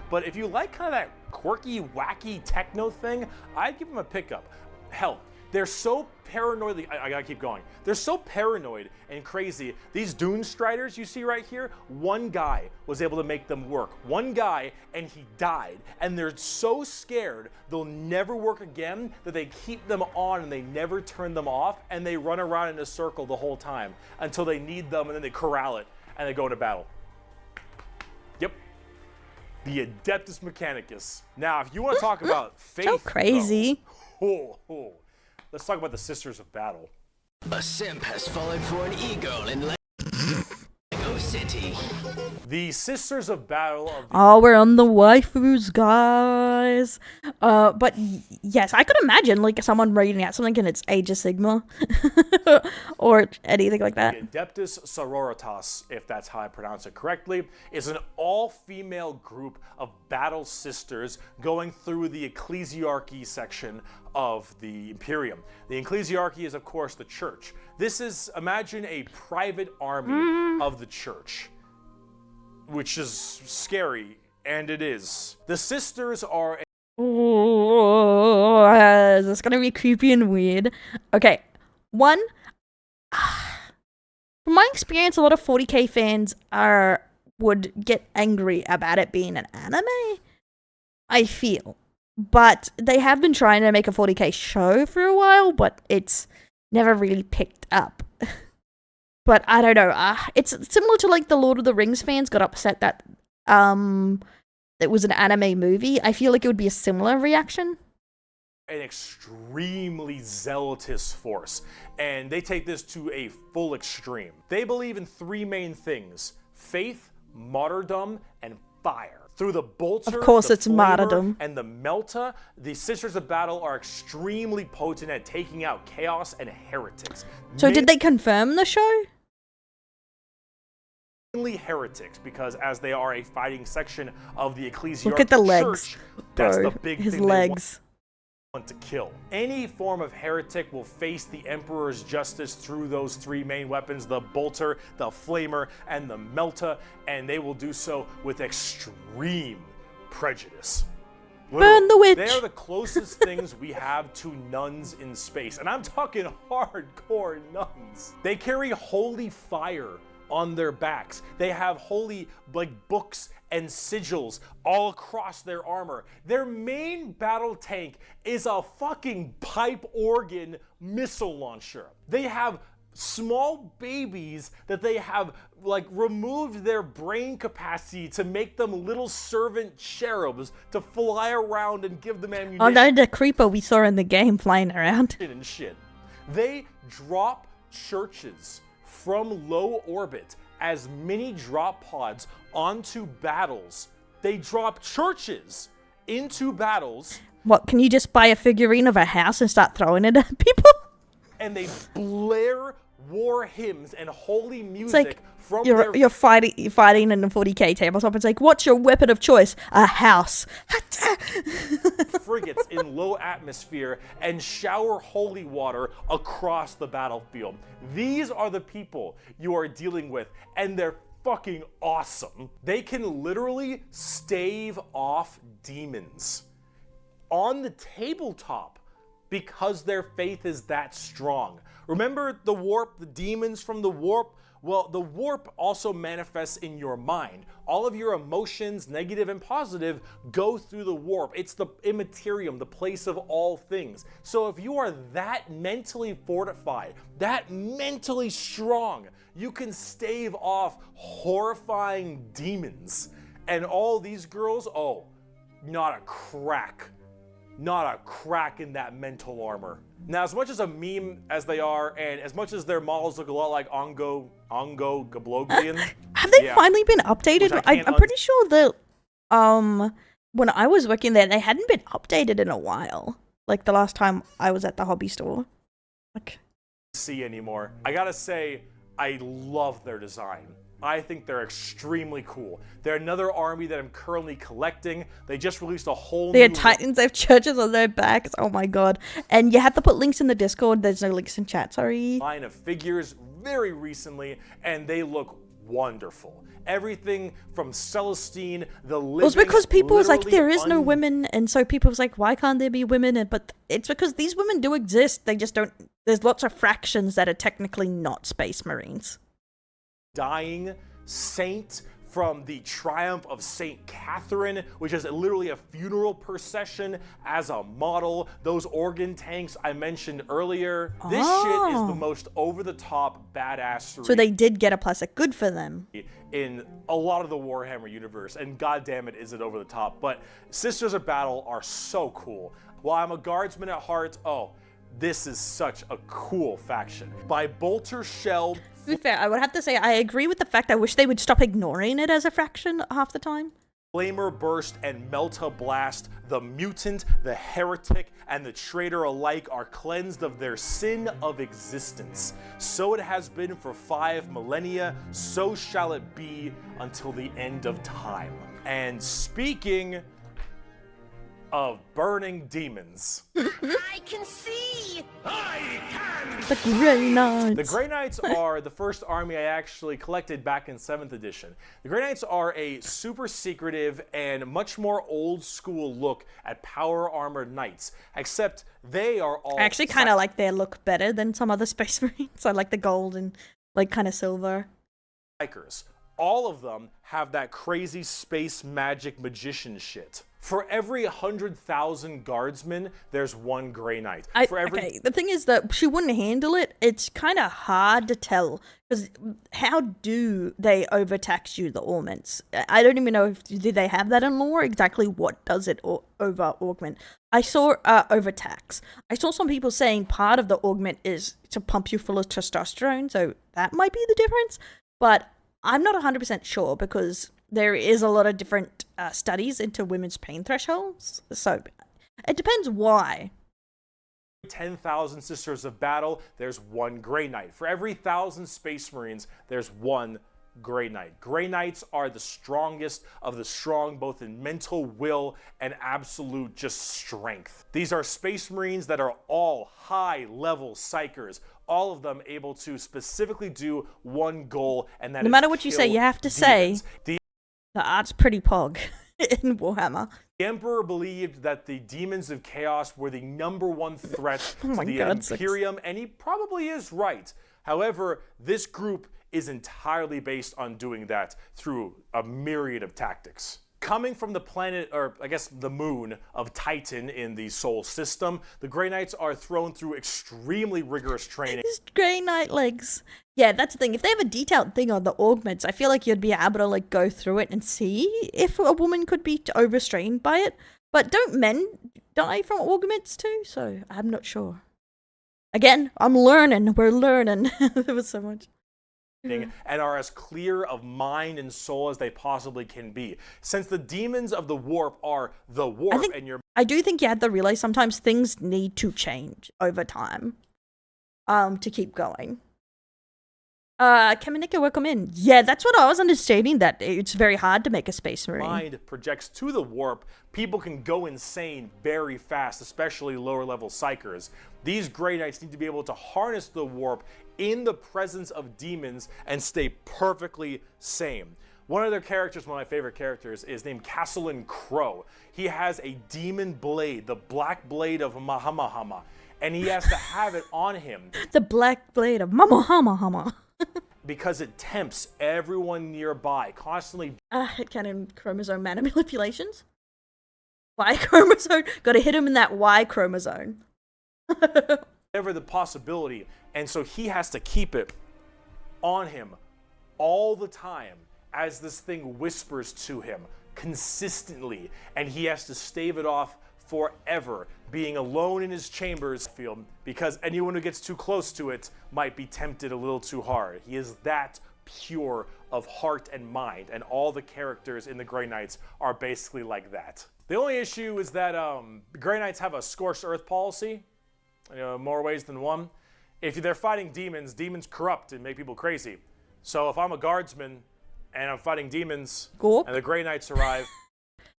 But if you like kind of that quirky, wacky techno thing, I'd give them a pickup. Hell, they're so paranoid. I gotta keep going. They're so paranoid and crazy. These Dune Striders you see right here, one guy was able to make them work. One guy, and he died. And they're so scared they'll never work again that they keep them on and they never turn them off, and they run around in a circle the whole time until they need them, and then they corral it and they go into battle. Yep. The Adeptus Mechanicus. Now, if you want to talk about faith, so crazy. Let's talk about the Sisters of Battle. A simp has fallen for an e-girl in Lego City. The Sisters of Battle of the Oh, we're on the waifus, guys. But yes, I could imagine like someone reading out something and it's Age of Sigma or anything like that. Adeptus Sororitas, if that's how I pronounce it correctly, is an all-female group of battle sisters going through the ecclesiarchy section of the Imperium. The ecclesiarchy is, of course, the church. This is, imagine a private army of the church, which is scary, and it is. The sisters are... Ooh, this is gonna be creepy and weird. Okay, one, from my experience, a lot of 40k fans would get angry about it being an anime, I feel. But they have been trying to make a 40k show for a while, but it's never really picked up. But I don't know. It's similar to like the Lord of the Rings fans got upset that it was an anime movie. I feel like it would be a similar reaction. An extremely zealotous force, and they take this to a full extreme. They believe in three main things: faith, martyrdom, and fire. Through the bolter, of course, the it's flamer, martyrdom, and the melta, the Sisters of Battle are extremely potent at taking out chaos and heretics. So did they confirm the show? Mainly heretics, because as they are a fighting section of the ecclesiarchy Look at the legs, church, that's bro. the big His thing legs. they want to kill. Any form of heretic will face the Emperor's justice through those three main weapons: the bolter, the flamer, and the melta, and they will do so with extreme prejudice. Burn the witch! They are the closest things we have to nuns in space, and I'm talking hardcore nuns. They carry holy fire on their backs. They have holy books and sigils all across their armor. Their main battle tank is a fucking pipe organ missile launcher. They have small babies that they have removed their brain capacity to make them little servant cherubs to fly around and give them ammunition. Oh no, the creeper we saw in the game flying around. And shit. They drop churches from low orbit as mini drop pods onto battles. They drop churches into battles. What, can you just buy a figurine of a house and start throwing it at people? And they blare war hymns and holy music Like from you're fighting in a 40k tabletop. It's like, what's your weapon of choice? A house. frigates in low atmosphere and shower holy water across the battlefield. These are the people you are dealing with, and they're fucking awesome. They can literally stave off demons on the tabletop because their faith is that strong. Remember the warp, the demons from the warp? Well, the warp also manifests in your mind. All of your emotions, negative and positive, go through the warp. It's the Imperium, the place of all things. So if you are that mentally fortified, that mentally strong, you can stave off horrifying demons. And all these girls, oh, not a crack. Not a crack in that mental armor. Now, as much as a meme as they are, and as much as their models look a lot like Ongo Gabloglian. Have they finally been updated? I'm pretty sure that when I was working there, they hadn't been updated in a while. Like the last time I was at the hobby store. Like, see anymore. I gotta say, I love their design. I think they're extremely cool. They're another army that I'm currently collecting. They just released a whole they had Titans, they have churches on their backs. Oh my god. And you have to put links in the Discord. There's no links in chat, sorry. Line of figures very recently, and they look wonderful. Everything from Celestine, the living, it was because people was like, there is no women, and so people was like, why can't there be women? But it's because these women do exist. They just don't. There's lots of fractions that are technically not Space Marines. Dying saint from the Triumph of Saint Catherine, which is literally a funeral procession as a model. Those organ tanks I mentioned earlier. This shit is the most over-the-top badassery. So they did get a plastic. Good for them. In a lot of the Warhammer universe, and goddamn it, is it over the top. But Sisters of Battle are so cool. While I'm a guardsman at heart, oh, this is such a cool faction. By Bolter Shell. To be fair, I would have to say I agree with the fact I wish they would stop ignoring it as a fraction half the time. Flamer Burst and Melta Blast, the mutant, the heretic, and the traitor alike are cleansed of their sin of existence. So it has been for 5 millennia, so shall it be until the end of time. And speaking of burning demons. I can see! The Grey Knights. The Grey Knights are the first army I actually collected back in 7th edition. The Grey Knights are a super secretive and much more old school look at power armored knights, except they are all... I actually kind of like their look better than some other Space Marines. I like the gold and like kind of silver. Strikers. All of them have that crazy space magic magician shit. For every 100,000 guardsmen, there's one Grey Knight. Okay, the thing is that she wouldn't handle it. It's kind of hard to tell, because how do they overtax you, the augments? I don't even know if do they have that in lore, exactly what does it over augment. I saw overtax. I saw some people saying part of the augment is to pump you full of testosterone, so that might be the difference, but I'm not 100% sure because there is a lot of different studies into women's pain thresholds, so it depends why. 10,000 Sisters of Battle, there's one Grey Knight. For every 1,000 Space Marines, there's one Grey Knight. Grey Knights are the strongest of the strong, both in mental will and absolute just strength. These are Space Marines that are all high-level psychers, all of them able to specifically do one goal, and that no matter what you say, you have to demons. say the art's pretty pog in Warhammer. The Emperor believed that the demons of chaos were the #1 threat to the Imperium, and he probably is right. However, this group is entirely based on doing that through a myriad of tactics. Coming from the planet, or I guess the moon of Titan in the Sol system, the Grey Knights are thrown through extremely rigorous training. His Grey Knight legs. Yeah, that's the thing. If they have a detailed thing on the augments, I feel like you'd be able to like go through it and see if a woman could be overstrained by it. But don't men die from augments too? So I'm not sure. Again, I'm learning. We're learning. There was so much. And are as clear of mind and soul as they possibly can be. Since the demons of the warp are the warp, I do think you have to realize sometimes things need to change over time to keep going. Kamenika, welcome in. Yeah, that's what I was understanding, that it's very hard to make a space marine. Mind projects to the warp, people can go insane very fast, especially lower level psychers. These Grey Knights need to be able to harness the warp in the presence of demons and stay perfectly sane. One of their characters, one of my favorite characters, is named Castellan Crow. He has a demon blade, the black blade of Mahamahama, and he has to have it on him. The black blade of Mahamahama. Because it tempts everyone nearby, constantly. Canon chromosome manipulations? Y chromosome? Gotta hit him in that Y chromosome. Ever the possibility, and so he has to keep it on him all the time as this thing whispers to him consistently, and he has to stave it off forever, being alone in his chambers field, because anyone who gets too close to it might be tempted a little too hard. He is that pure of heart and mind, and all the characters in the Grey Knights are basically like that. The only issue is that Grey Knights have a scorched earth policy, more ways than one. If they're fighting demons, demons corrupt and make people crazy. So if I'm a guardsman and I'm fighting demons, and the Grey Knights arrive,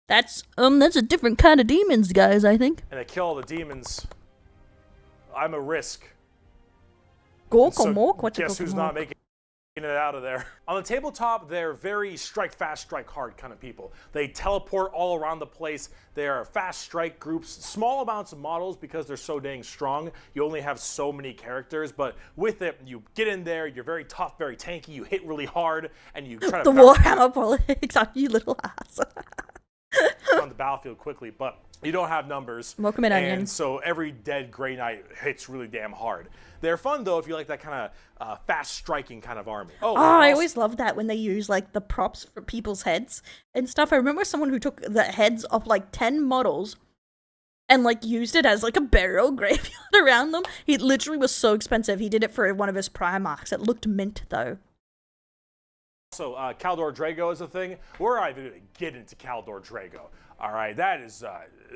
that's a different kind of demons, guys, I think. And they kill all the demons, I'm a risk. Guess who's not making it out of there? On the tabletop, they're very strike fast, strike hard kind of people. They teleport all around the place. They are fast strike groups, small amounts of models because they're so dang strong. You only have so many characters, but with it, you get in there, you're very tough, very tanky, you hit really hard, and you try to— The Warhammer politics on you little ass. on the battlefield quickly, but you don't have numbers. Welcome in, Onion. And so every dead Grey Knight hits really damn hard. They're fun, though, if you like that kind of fast-striking kind of army. I always love that when they use, like, the props for people's heads and stuff. I remember someone who took the heads of, like, 10 models and, like, used it as, like, a burial graveyard around them. He literally was so expensive. He did it for one of his Primarchs. It looked mint, though. So, Caldor Drago is a thing. We're not even going to get into Caldor Drago. All right, that is,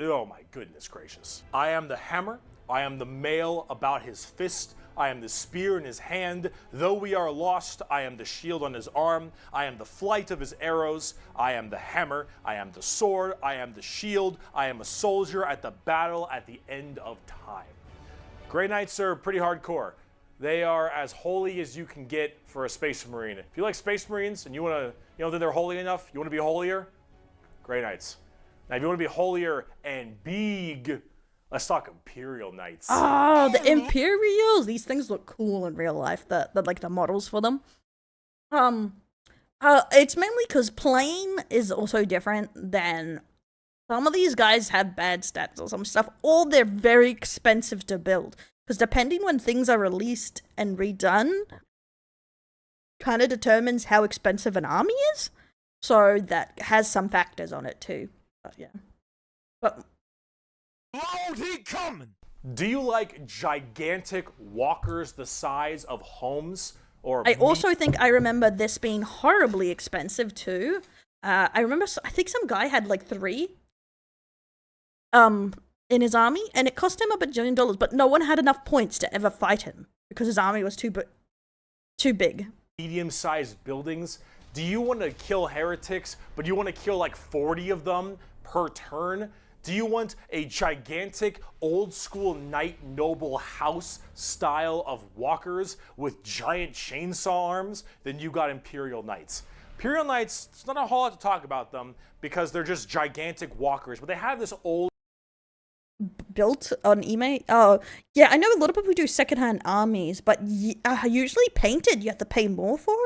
oh my goodness gracious. I am the hammer. I am the mail about his fist. I am the spear in his hand. Though we are lost, I am the shield on his arm. I am the flight of his arrows. I am the hammer. I am the sword. I am the shield. I am a soldier at the battle at the end of time. Grey Knights are pretty hardcore. They are as holy as you can get for a Space Marine. If you like Space Marines and you want to, you know that they're holy enough, you want to be holier, Grey Knights. Now, if you want to be holier and big, let's talk Imperial Knights. Oh, the Imperials! These things look cool in real life. The like the models for them. It's mainly because playing is also different than some of these guys have bad stats or some stuff, or they're very expensive to build. Because depending when things are released and redone, kind of determines how expensive an army is. So that has some factors on it too. But yeah. But Lord, he coming! do you like gigantic walkers the size of homes? Or I also think I remember this being horribly expensive too. I think some guy had like 3 in his army, and it cost him $1 bajillion, but no one had enough points to ever fight him because his army was too big. medium-sized buildings? Do you want to kill heretics, but you want to kill like 40 of them per turn? Do you want a gigantic old-school knight noble house style of walkers with giant chainsaw arms? Then you got Imperial Knights. Imperial Knights, it's not a whole lot to talk about them because they're just gigantic walkers, but they have this old built on eBay. Oh, yeah, I know a lot of people do secondhand armies, but usually painted you have to pay more for.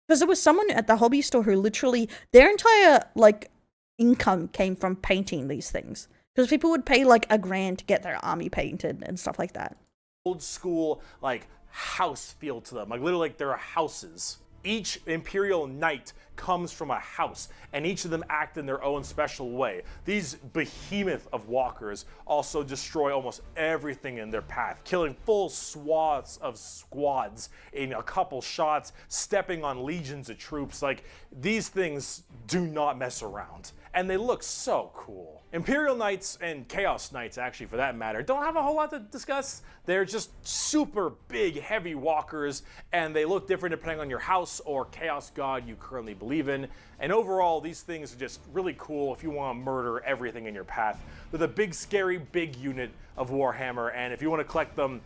Because there was someone at the hobby store who literally, their entire, like, income came from painting these things. Because people would pay, like, $1,000 to get their army painted and stuff like that. Old school, like, house feel to them. Like, literally, like, there are houses. Each Imperial Knight comes from a house, and each of them act in their own special way. These behemoth of walkers also destroy almost everything in their path, killing full swaths of squads in a couple shots, stepping on legions of troops. Like, these things do not mess around, and they look so cool. Imperial Knights and Chaos Knights, actually, for that matter, don't have a whole lot to discuss. They're just super big, heavy walkers, and they look different depending on your house or chaos god you currently believe in. And overall, these things are just really cool if you want to murder everything in your path. They're the big, scary, big unit of Warhammer, and if you want to collect them,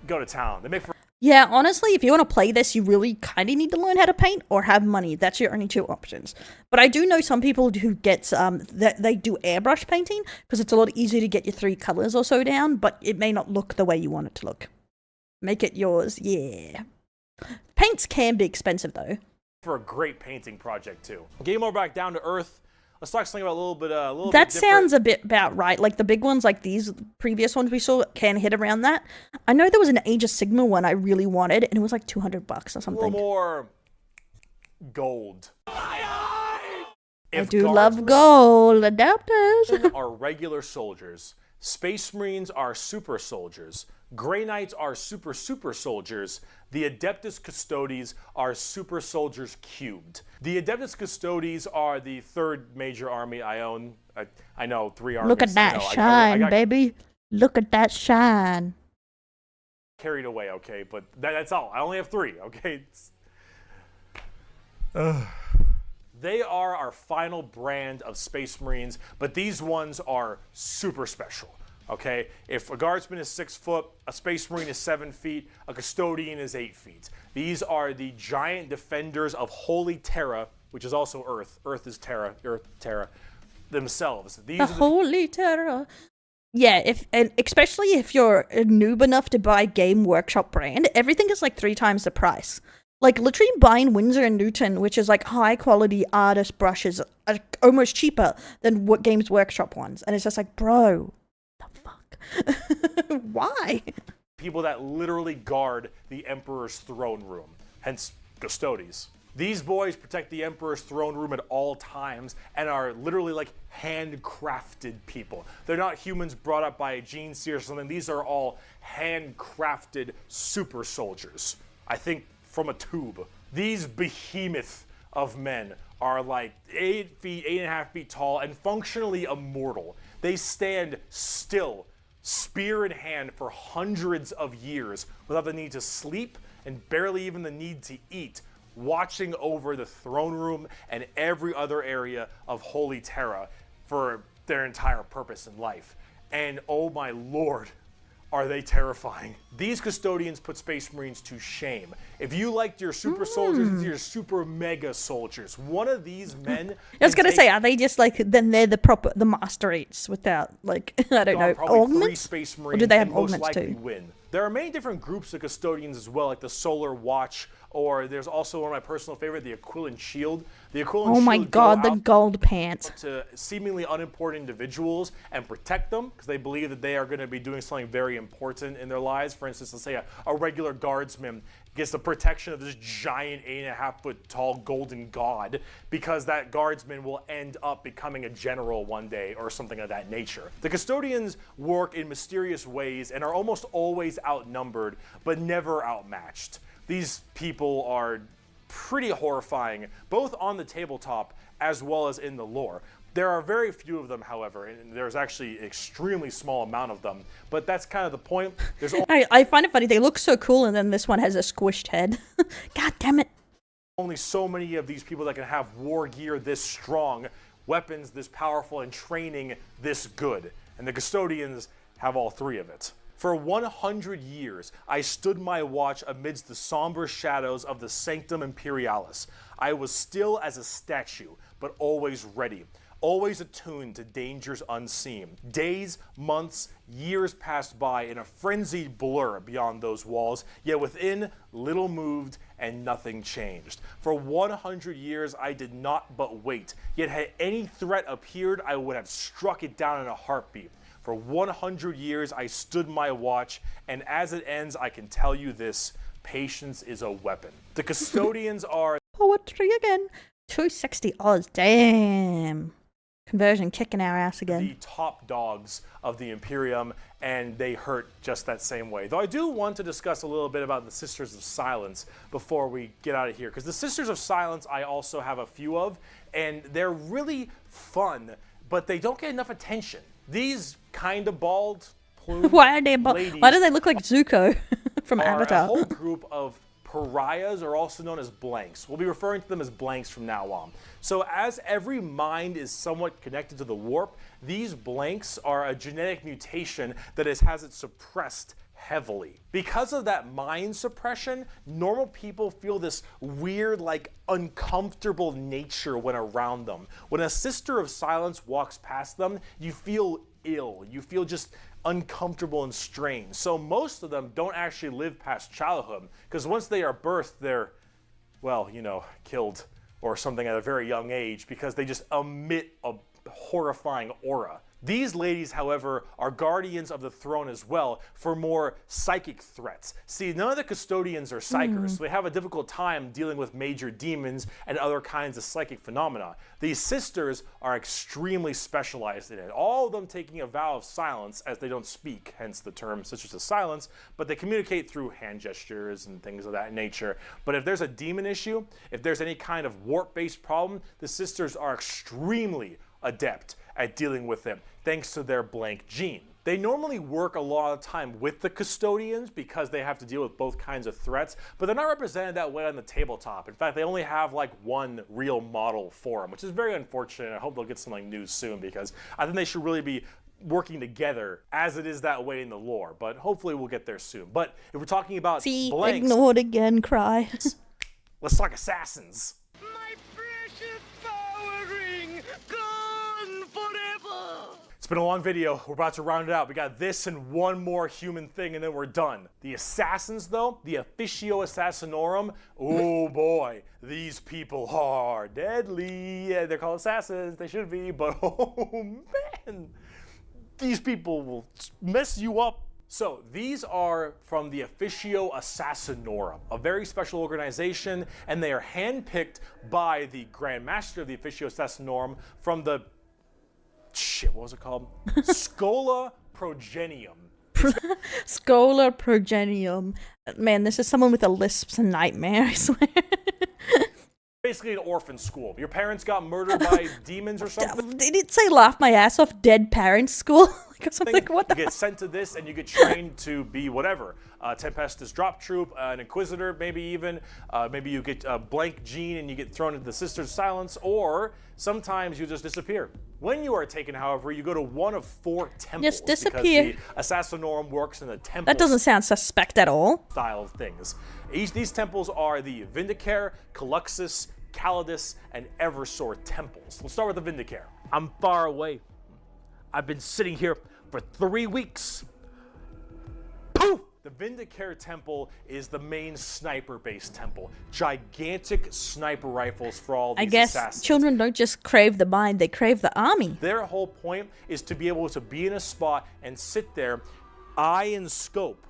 go to town. They make for Yeah, honestly, if you want to play this, you really kind of need to learn how to paint or have money. That's your only two options. But I do know some people who get that they do airbrush painting because it's a lot easier to get your 3 colors or so down, but it may not look the way you want it to look. Make it yours, yeah. Paints can be expensive though. For a great painting project too. Getting more back down to earth. Let's talk something about a little bit That bit sounds a bit about right. Like the big ones, like these previous ones we saw, can hit around that. I know there was an Age of Sigma one I really wanted, and it was like $200 or something. A little more gold. I do love gold adapters. Are regular soldiers. Space Marines are super soldiers. Grey Knights are super soldiers. The Adeptus Custodes are super soldiers cubed. The Adeptus Custodes are the 3rd major army I own. I know, 3 armies. Look at that shine, baby. Look at that shine. Carried away, okay, but that's all. I only have 3, okay? They are our final brand of Space Marines, but these ones are super special. Okay, if a guardsman is 6 foot, a space marine is 7 feet, a custodian is 8 feet. These are the giant defenders of Holy Terra, which is also Earth. Earth is Terra, Terra themselves. These The Holy Terra. Yeah, and especially if you're a noob enough to buy Game Workshop brand, everything is like 3 times the price. Like literally buying Winsor & Newton, which is like high quality artist brushes, are almost cheaper than what Games Workshop ones. And it's just like, bro. Why? People that literally guard the Emperor's throne room, hence Custodes. These boys protect the Emperor's throne room at all times and are literally like handcrafted people. They're not humans brought up by a gene seer or something. These are all handcrafted super soldiers. I think from a tube. These behemoth of men are like 8 feet, 8.5 feet tall and functionally immortal. They stand still, spear in hand for hundreds of years without the need to sleep and barely even the need to eat, watching over the throne room and every other area of Holy Terra for their entire purpose in life. And oh my lord, are they terrifying. These custodians put Space Marines to shame. If you liked your super soldiers, these are your super mega soldiers. One of these men... I was going to say, are they just like, then they're the master eights without, like, I don't know, augments? 3 Space Marines or do they have and most augments likely too? win. There are many different groups of custodians as well, like the Solar Watch, or there's also one of my personal favorite, the Aquilan Shield. The Aquilan Oh my Shield god, go the out gold pants. to seemingly unimportant individuals and protect them because they believe that they are going to be doing something very important in their lives. For instance, let's say a regular guardsman gets the protection of this giant 8.5 foot tall golden god because that guardsman will end up becoming a general one day or something of that nature. The custodians work in mysterious ways and are almost always outnumbered but never outmatched. These people are pretty horrifying, both on the tabletop as well as in the lore. There are very few of them, however, and there's actually an extremely small amount of them, but that's kind of the point. There's I find it funny, they look so cool, and then this one has a squished head. God damn it. only so many of these people that can have war gear this strong, weapons this powerful, and training this good. And the custodians have all 3 of it. For 100 years, I stood my watch amidst the somber shadows of the Sanctum Imperialis. I was still as a statue, but always ready. always attuned to dangers unseen. Days, months, years passed by in a frenzied blur beyond those walls, yet within little moved and nothing changed. For 100 years I did not but wait, yet had any threat appeared, I would have struck it down in a heartbeat. For 100 years I stood my watch, and as it ends I can tell you this: patience is a weapon. The custodians are Poetry again. 260 odds. Damn. Conversion kicking our ass again. the top dogs of the Imperium, and they hurt just that same way. Though I do want to discuss a little bit about the Sisters of Silence before we get out of here, because the Sisters of Silence I also have a few of, and they're really fun, but they don't get enough attention. These kind of bald, plumed Why are they ladies Why do they look like Zuko from are Avatar? a whole group of pariahs, or also known as blanks. We'll be referring to them as blanks from now on. So as every mind is somewhat connected to the warp, these blanks are a genetic mutation that has it suppressed heavily. Because of that mind suppression, normal people feel this weird, like, uncomfortable nature when around them. When a Sister of Silence walks past them, you feel ill. You feel just uncomfortable and strange. So most of them don't actually live past childhood, because once they are birthed, they're, well, you know, killed or something at a very young age, because they just emit a horrifying aura. These ladies, however, are guardians of the throne as well for more psychic threats. See, none of the custodians are psychers, so they have a difficult time dealing with major demons and other kinds of psychic phenomena. These sisters are extremely specialized in it, all of them taking a vow of silence as they don't speak, hence the term Sisters of Silence, but they communicate through hand gestures and things of that nature. But if there's a demon issue, if there's any kind of warp-based problem, the sisters are extremely adept at dealing with them, thanks to their blank gene. They normally work a lot of time with the custodians because they have to deal with both kinds of threats, but they're not represented that way on the tabletop. In fact, they only have like one real model for them, which is very unfortunate. I hope they'll get something new soon, because I think they should really be working together as it is that way in the lore, but hopefully we'll get there soon. But if we're talking about See, blanks, ignored again, cry. let's talk assassins. My precious power ring, gone forever. It's been a long video. We're about to round it out. We got this and one more human thing, and then we're done. The assassins, though, the Officio Assassinorum, oh boy, these people are deadly. Yeah, they're called assassins. They should be, but oh man, these people will mess you up. So these are from the Officio Assassinorum, a very special organization, and they are handpicked by the Grand Master of the Officio Assassinorum from the what was it called? Schola Progenium. Scholar Progenium. Man, this is someone with a lisp's nightmare, I swear. Basically an orphan school. Your parents got murdered by demons or something. Did it say laugh my ass off, dead parents school? Like something, what the You get sent to this and you get trained to be whatever. Tempestus drop troop, an inquisitor, maybe even. Maybe you get a blank gene and you get thrown into the Sisters of Silence, or sometimes you just disappear. When you are taken, however, you go to one of 4 temples. Just disappear. Because the Assassinorum works in the temple That doesn't sound suspect at all. style of things. These temples are the Vindicare, Caluxus, Calidus, and Eversor temples. Let's start with the Vindicare. I'm far away. I've been sitting here for 3 weeks. Poof! The Vindicare temple is the main sniper-based temple. Gigantic sniper rifles for all these I guess assassins. children don't just crave the mind, they crave the army. Their whole point is to be able to be in a spot and sit there, eye and scope,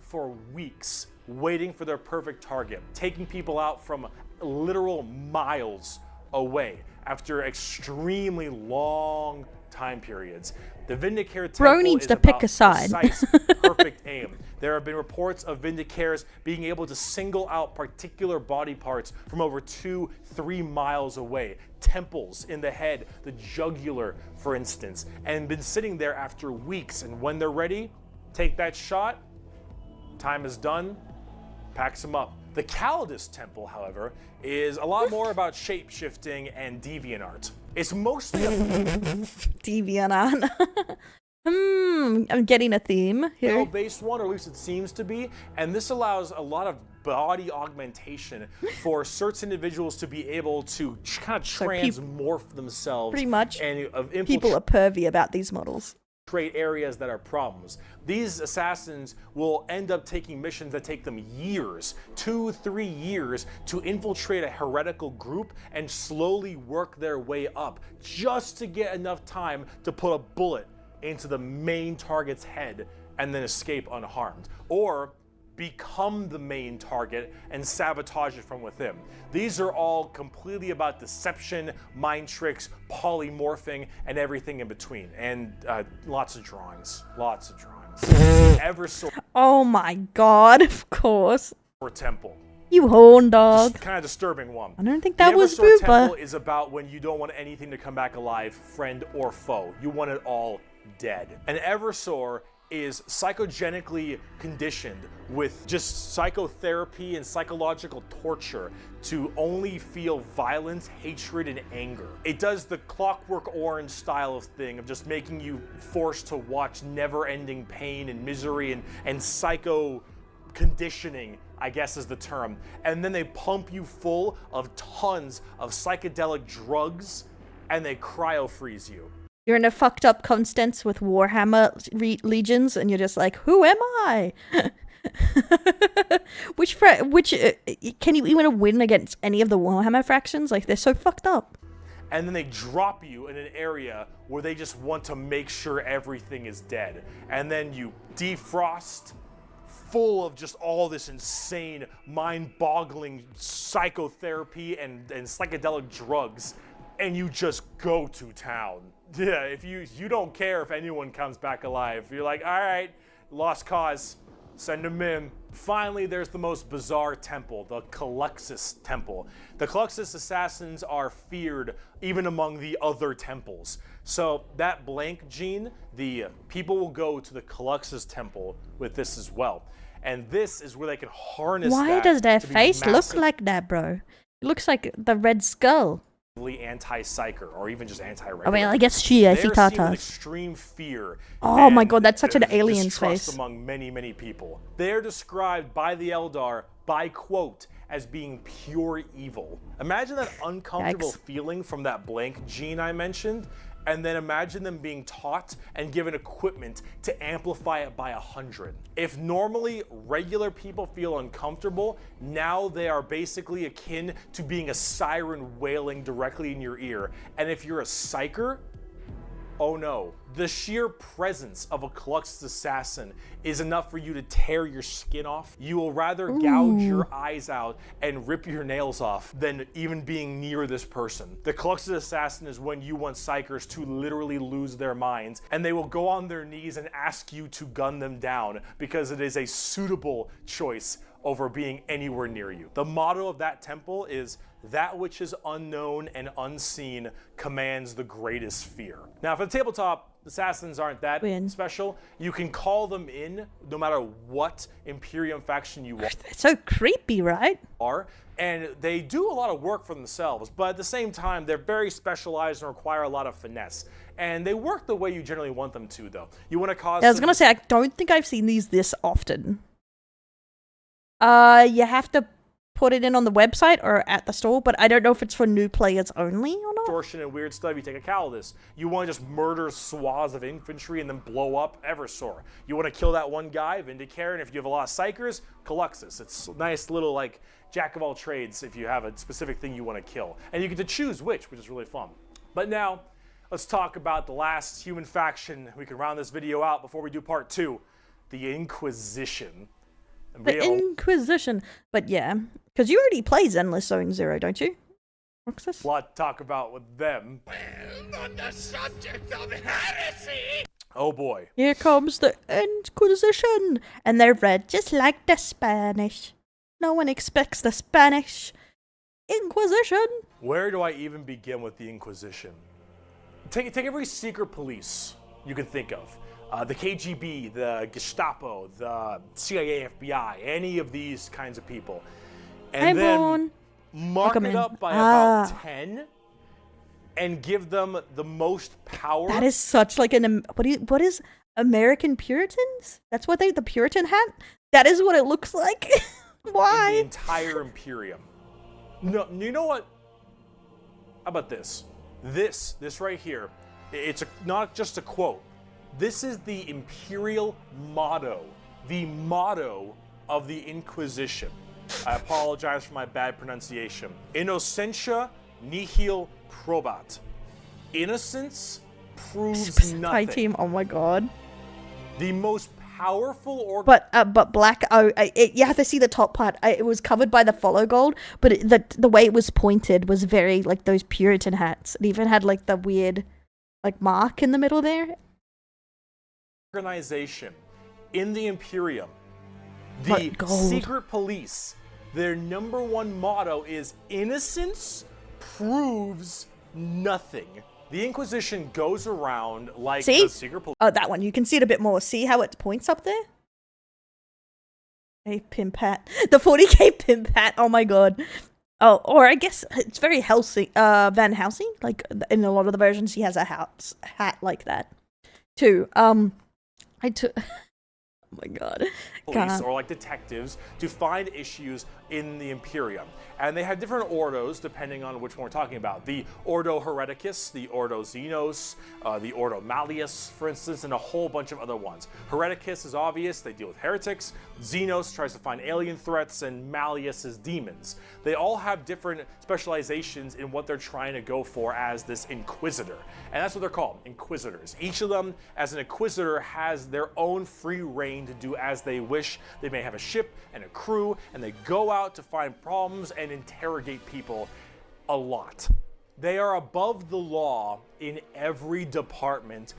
for weeks, waiting for their perfect target, taking people out from literal miles away after extremely long time periods. The Vindicare temple needs is to pick about a side. precise, perfect aim. There have been reports of Vindicares being able to single out particular body parts from over 2-3 miles away. Temples in the head, the jugular, for instance, and been sitting there after weeks. And when they're ready, take that shot. Time is done. Packs them up. The Calidus temple, however, is a lot more about shape-shifting and deviant art. It's mostly a Deviant. I'm getting a theme here. based one, or at least it seems to be, and this allows a lot of body augmentation for certain individuals to be able to kind of transmorph themselves. Pretty much. And People are pervy about these models. Create areas that are problems. These assassins will end up taking missions that take them years, 2-3 years, to infiltrate a heretical group and slowly work their way up just to get enough time to put a bullet into the main target's head and then escape unharmed, or become the main target and sabotage it from within. These are all completely about deception, mind tricks, polymorphing, and everything in between. And lots of drawings. Oh my god, of course. Or temple. You horn dog. Kind of disturbing one. I don't think that was Eversor Booba. Temple is about when you don't want anything to come back alive, friend or foe. You want it all dead. An Eversor is psychogenically conditioned with just psychotherapy and psychological torture to only feel violence, hatred, and anger. It does the Clockwork Orange style of thing of just making you forced to watch never-ending pain and misery and psycho conditioning, I guess is the term. And then they pump you full of tons of psychedelic drugs and they cryo-freeze you. You're in a fucked up Constance with Warhammer legions, and you're just like, who am I? Can you even win against any of the Warhammer fractions? Like, they're so fucked up. And then they drop you in an area where they just want to make sure everything is dead. And then you defrost, full of just all this insane, mind-boggling psychotherapy and psychedelic drugs, and you just go to town. Yeah, if you don't care if anyone comes back alive. You're like, all right, lost cause, send them in. Finally, there's the most bizarre temple, the Caluxus Temple. The Caluxus assassins are feared even among the other temples. So that blank gene, the people will go to the Caluxus Temple with this as well. And this is where they can harness that. Why does their face look like that, bro? It looks like the Red Skull. Anti-psyker or even just anti-regular. I mean, I guess she is. They're seen with extreme fear. Oh my god, that's such an alien's face. Among many people. They're described by the Eldar by quote as being pure evil. Imagine that uncomfortable feeling from that blank gene I mentioned, and then imagine them being taught and given equipment to amplify it by 100. If normally regular people feel uncomfortable, now they are basically akin to being a siren wailing directly in your ear. And if you're a psyker, oh no. The sheer presence of a Caluxus assassin is enough for you to tear your skin off. You will rather gouge your eyes out and rip your nails off than even being near this person. The Caluxus assassin is when you want psychers to literally lose their minds, and they will go on their knees and ask you to gun them down because it is a suitable choice over being anywhere near you. The motto of that temple is, that which is unknown and unseen commands the greatest fear. Now for the tabletop, assassins aren't that special. You can call them in no matter what Imperium faction you want. It's so creepy, right? And they do a lot of work for themselves, but at the same time, they're very specialized and require a lot of finesse. And they work the way you generally want them to, though. You want to cause... I was gonna say, I don't think I've seen these this often. You have to put it in on the website or at the store, but I don't know if it's for new players only or not. Distortion and weird stuff. You take a Calidus. You want to just murder swaths of infantry and then blow up Eversor. You want to kill that one guy, Vindicare, and if you have a lot of psychers, Caluxus. It's a nice little like jack of all trades if you have a specific thing you want to kill. And you get to choose which is really fun. But now, let's talk about the last human faction. We can round this video out before we do part 2. The Inquisition. The Inquisition. But yeah, because you already play Zenless Zone Zero, don't you, Roxas? A lot to talk about with them. Well, on the subject of heresy. Oh boy. Here comes the Inquisition. And they're red just like the Spanish. No one expects the Spanish Inquisition. Where do I even begin with the Inquisition? Take every secret police you can think of. The KGB, the Gestapo, the CIA, FBI, any of these kinds of people. And then mark it up by about 10 and give them the most power. That is such like an, what is American Puritans? That's what the Puritan hat? That is what it looks like. Why? in the entire Imperium. No, you know what? How about this? This right here, it's not just a quote. This is the Imperial motto, the motto of the Inquisition. I apologize for my bad pronunciation. Innocentia nihil probat. Innocence proves nothing. Team, oh my god. The most powerful organ. But black. You have to see the top part. It was covered by the follow gold, but the way it was pointed was very like those Puritan hats. It even had like the weird, like mark in the middle there. Organization in the Imperium, the secret police. Their number one motto is innocence proves nothing. The Inquisition goes around like the secret police. Oh, that one. You can see it a bit more. See how it points up there? A pimp hat. The 40k pimp hat. Oh my god. Oh, or I guess it's very Van Helsing. Like in a lot of the versions, he has a hat like that too. I took. Oh my god. Police or like detectives to find issues in the Imperium. And they have different ordos depending on which one we're talking about. The Ordo Hereticus, the Ordo Xenos, the Ordo Malleus, for instance, and a whole bunch of other ones. Hereticus is obvious, they deal with heretics. Xenos tries to find alien threats, and Malleus is demons. They all have different specializations in what they're trying to go for as this Inquisitor. And that's what they're called, Inquisitors. Each of them, as an Inquisitor, has their own free reign to do as they wish. They may have a ship and a crew, and they go out to find problems and interrogate people a lot. They are above the law in every department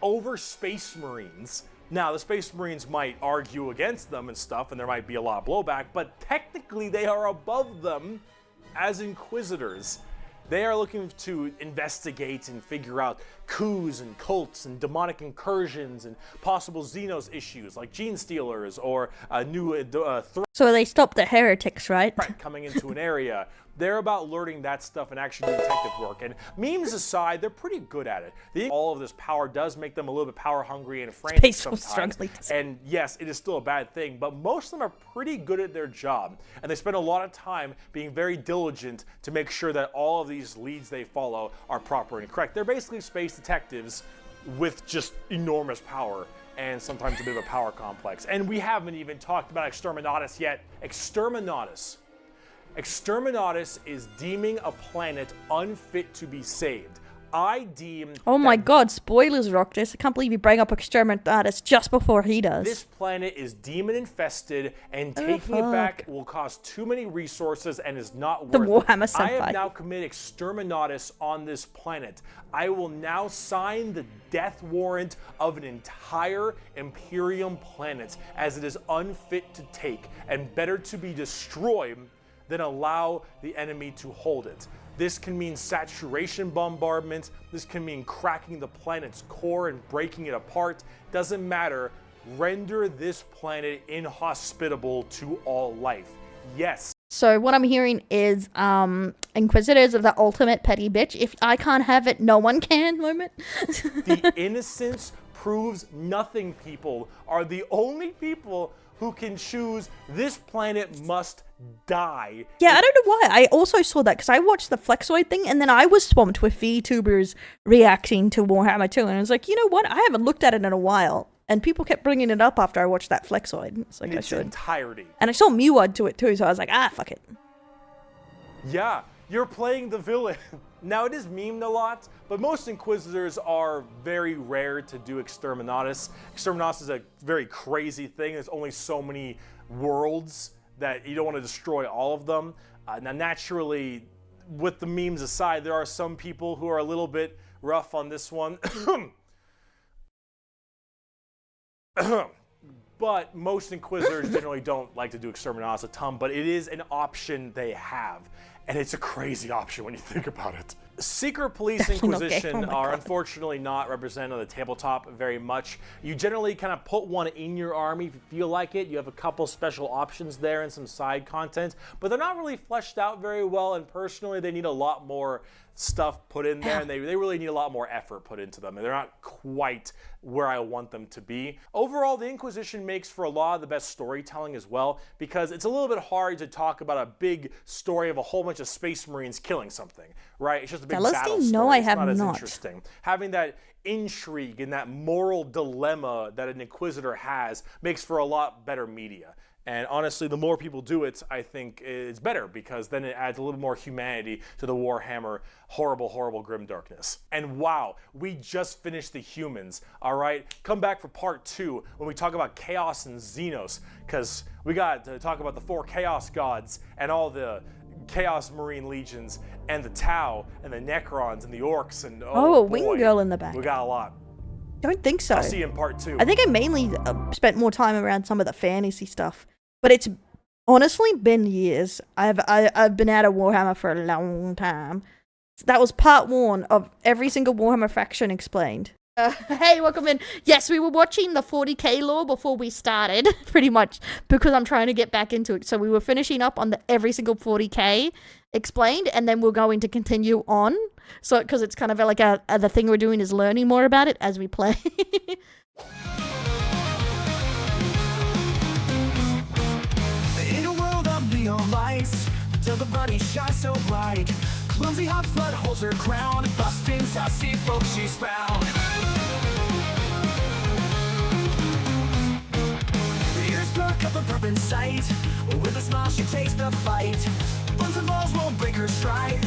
over Space Marines. Now, the Space Marines might argue against them and stuff, and there might be a lot of blowback, but technically they are above them as Inquisitors. They are looking to investigate and figure out coups and cults and demonic incursions and possible Xenos issues like gene stealers or new threats. So they stopped the heretics, right? Coming into an area. They're about learning that stuff and actually doing detective work. And memes aside, they're pretty good at it. All of this power does make them a little bit power hungry and frantic sometimes. And yes, it is still a bad thing, but most of them are pretty good at their job. And they spend a lot of time being very diligent to make sure that all of these leads they follow are proper and correct. They're basically space detectives with just enormous power and sometimes a bit of a power complex. And we haven't even talked about Exterminatus yet. Exterminatus is deeming a planet unfit to be saved. I deem... Oh my god, spoilers, Rockdis. I can't believe you bring up Exterminatus just before he does. This planet is demon infested, and taking it back will cost too many resources and is not worth it. The Warhammer Senpai. I have now committed Exterminatus on this planet. I will now sign the death warrant of an entire Imperium planet, as it is unfit to take, and better to be destroyed than allow the enemy to hold it. This can mean saturation bombardment. This can mean cracking the planet's core and breaking it apart. Doesn't matter. Render this planet inhospitable to all life. Yes. So what I'm hearing is Inquisitors are the ultimate petty bitch. If I can't have it, no one can moment. The innocence proves nothing people are the only people who can choose this planet must die. Yeah, I don't know why. I also saw that because I watched the Flexoid thing, and then I was swamped with VTubers reacting to Warhammer 2, and I was like, you know what? I haven't looked at it in a while. And people kept bringing it up after I watched that Flexoid. It's like, in its entirety. And I saw Mewad to it too, so I was like, fuck it. Yeah, you're playing the villain. Now, it is memed a lot, but most Inquisitors are very rare to do Exterminatus. Exterminatus is a very crazy thing. There's only so many worlds that you don't want to destroy all of them. Now, naturally, with the memes aside, there are some people who are a little bit rough on this one. But most Inquisitors generally don't like to do Exterminatus a ton, but it is an option they have. And it's a crazy option when you think about it. Secret Police Inquisition are unfortunately not represented on the tabletop very much. You generally kind of put one in your army if you feel like it. You have a couple special options there and some side content, but they're not really fleshed out very well, and personally they need a lot more stuff put in there, and they really need a lot more effort put into them, and they're not quite where I want them to be. Overall, the Inquisition makes for a lot of the best storytelling as well, because it's a little bit hard to talk about a big story of a whole bunch of Space Marines killing something, right? It's just a big battle story. No, I have not. As not. Interesting. Having that intrigue and that moral dilemma that an Inquisitor has makes for a lot better media. And honestly, the more people do it, I think it's better, because then it adds a little more humanity to the Warhammer horrible, horrible grimdarkness. And wow, we just finished the humans, all right? Come back for part 2 when we talk about Chaos and Xenos, because we got to talk about the 4 Chaos Gods and all the Chaos Marine Legions and the Tau and the Necrons and the Orcs and a wing girl in the back. We got a lot. Don't think so. I'll see you in part 2. I think I mainly spent more time around some of the fantasy stuff, but it's honestly been years. I've been out of Warhammer for a long time. That was part 1 of every single Warhammer faction explained. Hey, welcome in. Yes, we were watching the 40k lore before we started, pretty much, because I'm trying to get back into it. So we were finishing up on the every single 40k explained, and then we're going to continue on. So, because it's kind of like the thing we're doing is learning more about it as we play. In a world of neon lights, till the body shines so bright, clumsy hot flood holds her crown, busting sassy folks she's found. Ears perk up a burp in sight, with a smile she takes the fight. Buns and balls won't break her stride,